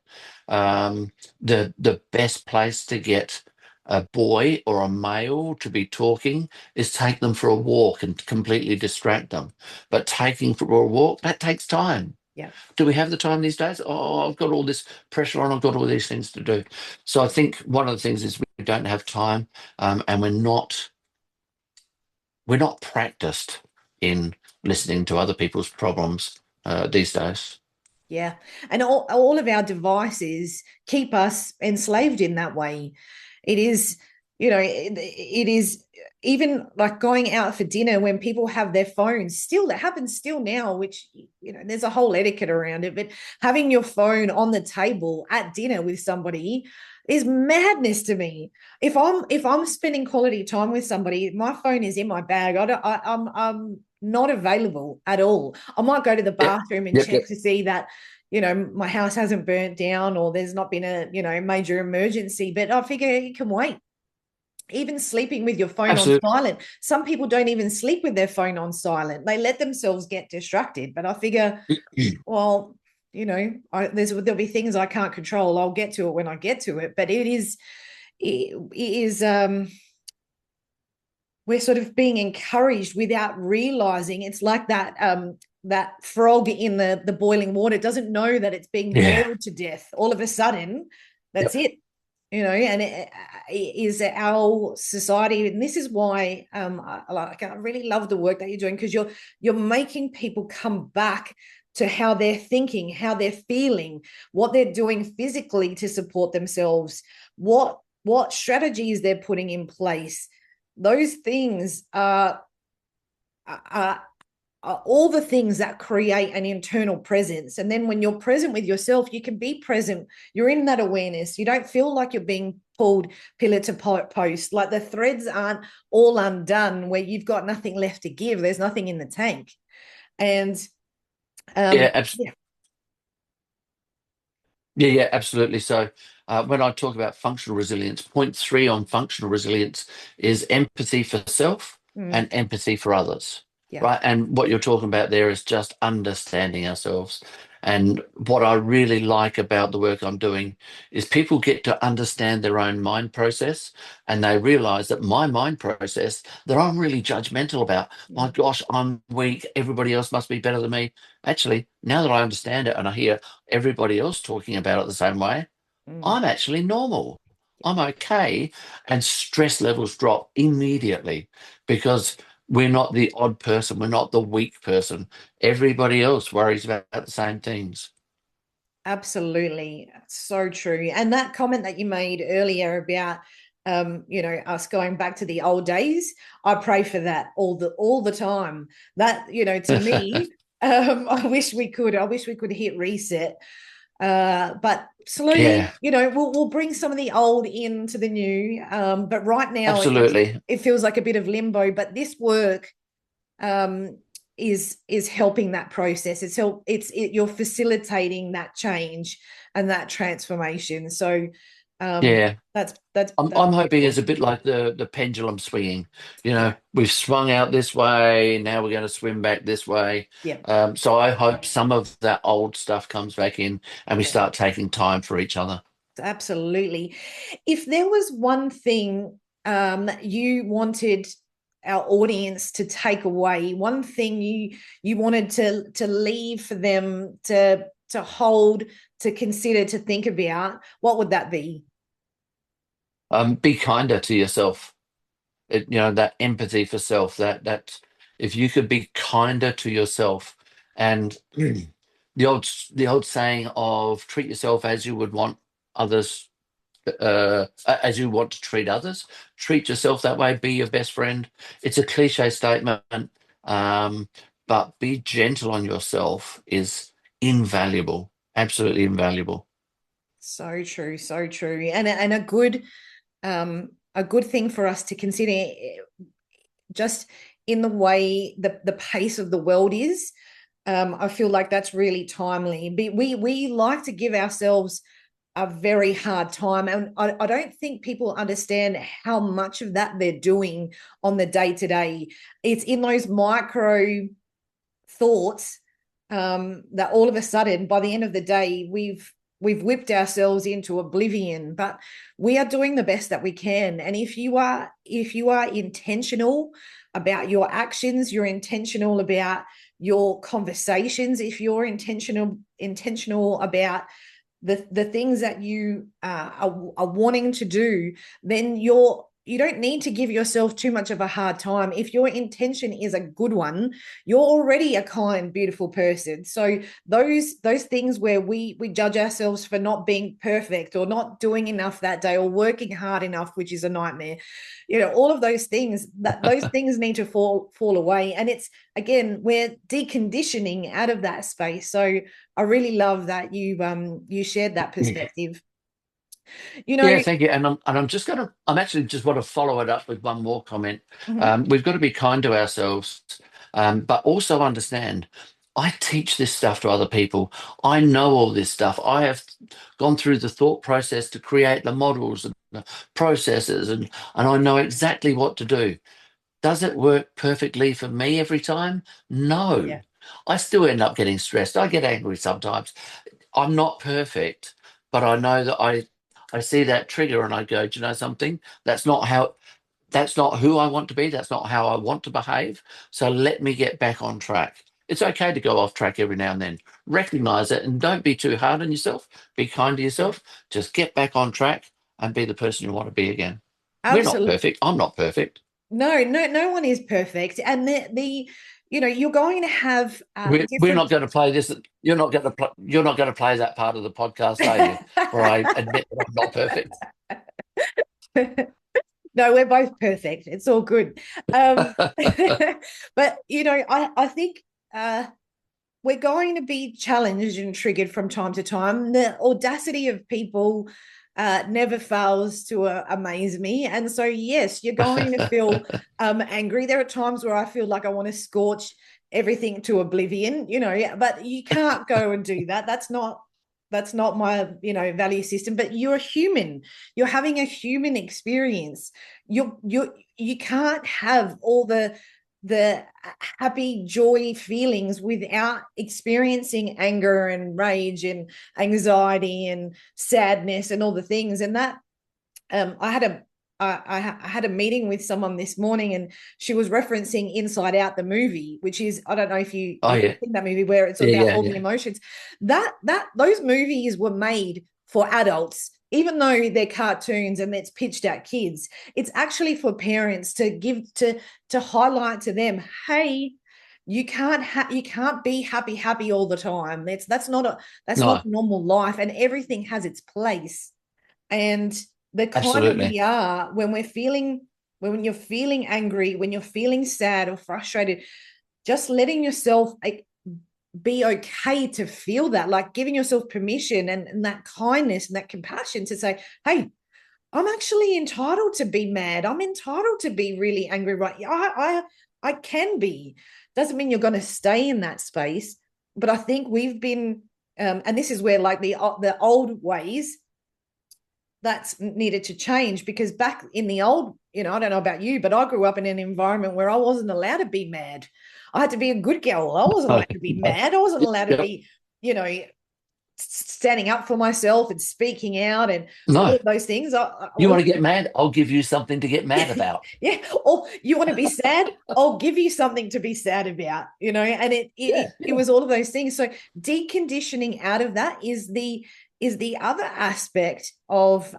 The best place to get a boy or a male to be talking is take them for a walk and completely distract them. But taking for a walk, that takes time. Yeah. Do we have the time these days? Oh, I've got all this pressure on. I've got all these things to do. So I think one of the things is we don't have time, and we're not practiced in listening to other people's problems these days. Yeah. And all of our devices keep us enslaved in that way. It is, it is even like going out for dinner when people have their phones. Still, that happens still now, which, there's a whole etiquette around it. But having your phone on the table at dinner with somebody is madness to me. If I'm spending quality time with somebody, my phone is in my bag. I'm not available at all. I might go to the Yep, bathroom and yep, check yep. to see that, my house hasn't burnt down or there's not been a, major emergency, but I figure it can wait. Even sleeping with your phone on Absolutely. silent. Some people don't even sleep with their phone on silent. They let themselves get distracted. But I figure, well, There'll be things I can't control. I'll get to it when I get to it, but it is we're sort of being encouraged without realizing. It's like that frog in the boiling water. It doesn't know that it's being Yeah. boiled to death. All of a sudden, that's Yep. it. And it is our society, and this is why I really love the work that you're doing, because you're making people come back to how they're thinking, how they're feeling, what they're doing physically to support themselves, what strategies they're putting in place. Those things are all the things that create an internal presence. And then when you're present with yourself, you can be present. You're in that awareness. You don't feel like you're being pulled pillar to post. Like the threads aren't all undone where you've got nothing left to give. There's nothing in the tank. And Yeah, yeah. yeah, absolutely. So when I talk about functional resilience, point three on functional resilience is empathy for self Mm, and empathy for others, yeah. right? And what you're talking about there is just understanding ourselves. And what I really like about the work I'm doing is people get to understand their own mind process, and they realize that my mind process that I'm really judgmental about, my Mm, gosh, I'm weak, everybody else must be better than me. Actually, now that I understand it and I hear everybody else talking about it the same way, mm. I'm actually normal. I'm okay. And stress levels drop immediately because we're not the odd person. We're not the weak person. Everybody else worries about the same things. Absolutely. So true. And that comment that you made earlier about us going back to the old days, I pray for that all the time. That, to me, I wish we could hit reset. But slowly, Yeah, we'll bring some of the old into the new. But right now absolutely. it feels like a bit of limbo. But this work um, is helping that process. You're facilitating that change and that transformation. So Yeah. that's I'm hoping it's a awesome. bit like the pendulum swinging. Yeah, We've swung out this way, now we're going to swim back this way. yeah, So I hope some of that old stuff comes back in and we yeah. start taking time for each other. Absolutely. If there was one thing you wanted our audience to take away, one thing you wanted to leave for them to hold, to consider, to think about, what would that be? Be kinder to yourself. That empathy for self. That if you could be kinder to yourself, and the old saying of treat yourself as you would want others, as you want to treat others, treat yourself that way. Be your best friend. It's a cliche statement, um, but be gentle on yourself is invaluable. Absolutely invaluable. So true, so true. And a good thing for us to consider, just in the way the pace of the world is. I feel like that's really timely. We like to give ourselves a very hard time, and I don't think people understand how much of that they're doing on the day to day. It's in those micro thoughts that all of a sudden, by the end of the day, we've whipped ourselves into oblivion. But we are doing the best that we can. And if you are intentional about your actions, you're intentional about your conversations, if you're intentional about the things that you are wanting to do, then you don't need to give yourself too much of a hard time. If your intention is a good one, you're already a kind, beautiful person. So those things where we judge ourselves for not being perfect or not doing enough that day or working hard enough, which is a nightmare, all of those things need to fall away. And it's, again, we're deconditioning out of that space. So I really love that you shared that perspective. You Yeah, know, thank you. I'm actually just want to follow it up with one more comment. mhm, We've got to be kind to ourselves, but also understand I teach this stuff to other people. I know all this stuff. I have gone through the thought process to create the models and the processes, and I know exactly what to do. Does it work perfectly for me every time? No. yeah, I still end up getting stressed. I get angry sometimes. I'm not perfect, but I know that I see that trigger and I go, do you know something? That's not who I want to be. That's not how I want to behave. So let me get back on track. It's okay to go off track every now and then. Recognize it and don't be too hard on yourself. Be kind to yourself. Just get back on track and be the person you want to be again. We're not Absolutely. perfect. I'm not perfect. No one is perfect. And you're going to have We're different. not going to play this. You're not going to play that part of the podcast, are you? Where I admit that I'm not perfect. No, we're both perfect. It's all good. But I think we're going to be challenged and triggered from time to time. The audacity of people never fails to amaze me. And so, yes, you're going to feel angry. There are times where I feel like I want to scorch everything to oblivion, but you can't go and do that. That's not my value system. But you're a human. You're having a human experience. You can't have all the happy joy feelings without experiencing anger and rage and anxiety and sadness and all the things. And that I had a meeting with someone this morning, and she was referencing Inside Out, the movie, which is, I don't know if Oh you've yeah, seen that movie, where it's yeah, about yeah, all the yeah. emotions. Those movies were made for adults, even though they're cartoons and it's pitched at kids. It's actually for parents to give to highlight to them, hey, you can't be happy all the time. That's not No, a normal life, and everything has its place. And the kinder absolutely. we are when you're feeling angry, when you're feeling sad or frustrated, just letting yourself be okay to feel that, like giving yourself permission and that kindness and that compassion to say, hey, I'm actually entitled to be mad. I'm entitled to be really angry. Right. I can be. Doesn't mean you're going to stay in that space. But I think we've been, and this is where like the old ways that's needed to change, because back in the old, I don't know about you, but I grew up in an environment where I wasn't allowed to be mad. I had to be a good girl. I wasn't No, allowed to be no. mad. I wasn't allowed to Yeah, be, you know, standing up for myself and speaking out and all no. of those things. I You want was, to get mad? I'll give you something to get mad about. yeah. Or you want to be sad? I'll give you something to be sad about, and Yeah, it yeah, was all of those things. So deconditioning out of that is the other aspect of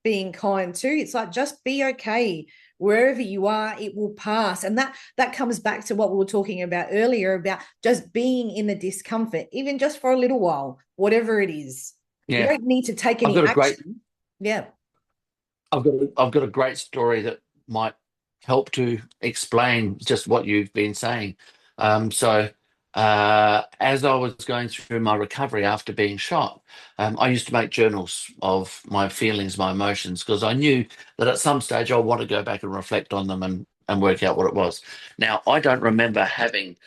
being kind too. It's like, just be okay wherever you are. It will pass. And that comes back to what we were talking about earlier, about just being in the discomfort, even just for a little while, whatever it is. You yeah. don't need to take I've any got a great action. Yeah. I've got a great story that might help to explain just what you've been saying. As I was going through my recovery after being shot, I used to make journals of my feelings, my emotions, because I knew that at some stage I want to go back and reflect on them and work out what it was. Now, I don't remember having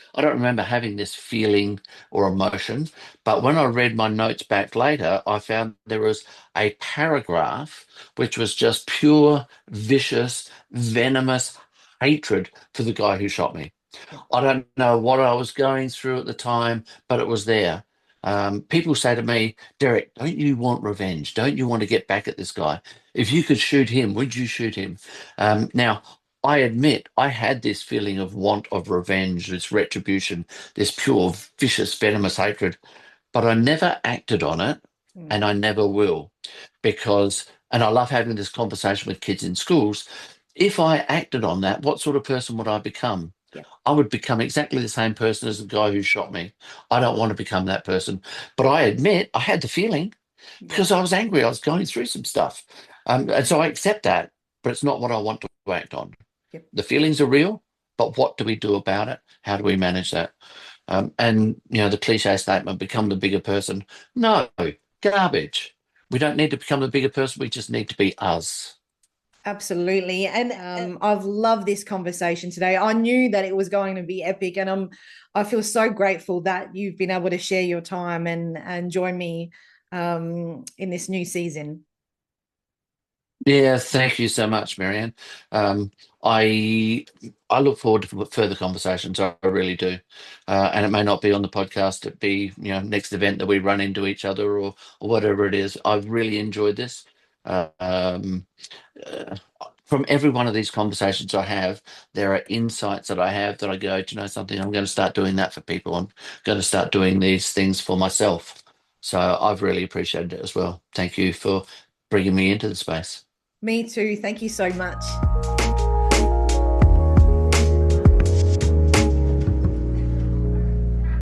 this feeling or emotion, but when I read my notes back later, I found there was a paragraph which was just pure, vicious, venomous hatred for the guy who shot me. Yeah. I don't know what I was going through at the time, but it was there. People say to me, Derrick, don't you want revenge? Don't you want to get back at this guy? If you could shoot him, would you shoot him? Now, I admit I had this feeling of want of revenge, this retribution, this pure, vicious, venomous hatred, but I never acted on it Mm. and I never will because, and I love having this conversation with kids in schools. If I acted on that, what sort of person would I become? Yeah. I would become exactly the same person as the guy who shot me. I don't want to become that person. But I admit I had the feeling Yeah. because I was angry. I was going through some stuff. And so I accept that, but it's not what I want to act on. Yep. The feelings are real, but what do we do about it? How do we manage that? The cliche statement, become the bigger person. No, garbage. We don't need to become the bigger person. We just need to be us. Absolutely. And I've loved this conversation today. I knew that it was going to be epic, and I feel so grateful that you've been able to share your time and join me in this new season. Yeah, thank you so much, Maryanne. Um, I I look forward to further conversations. I really do, and it may not be on the podcast. It be next event that we run into each other or whatever it is. I've really enjoyed this. Uh, um, uh, from every one of these conversations I have, there are insights that I have that I go, do you know something? I'm going to start doing that for people. I'm going to start doing these things for myself. So I've really appreciated it as well. Thank you for bringing me into the space. Me too. Thank you so much.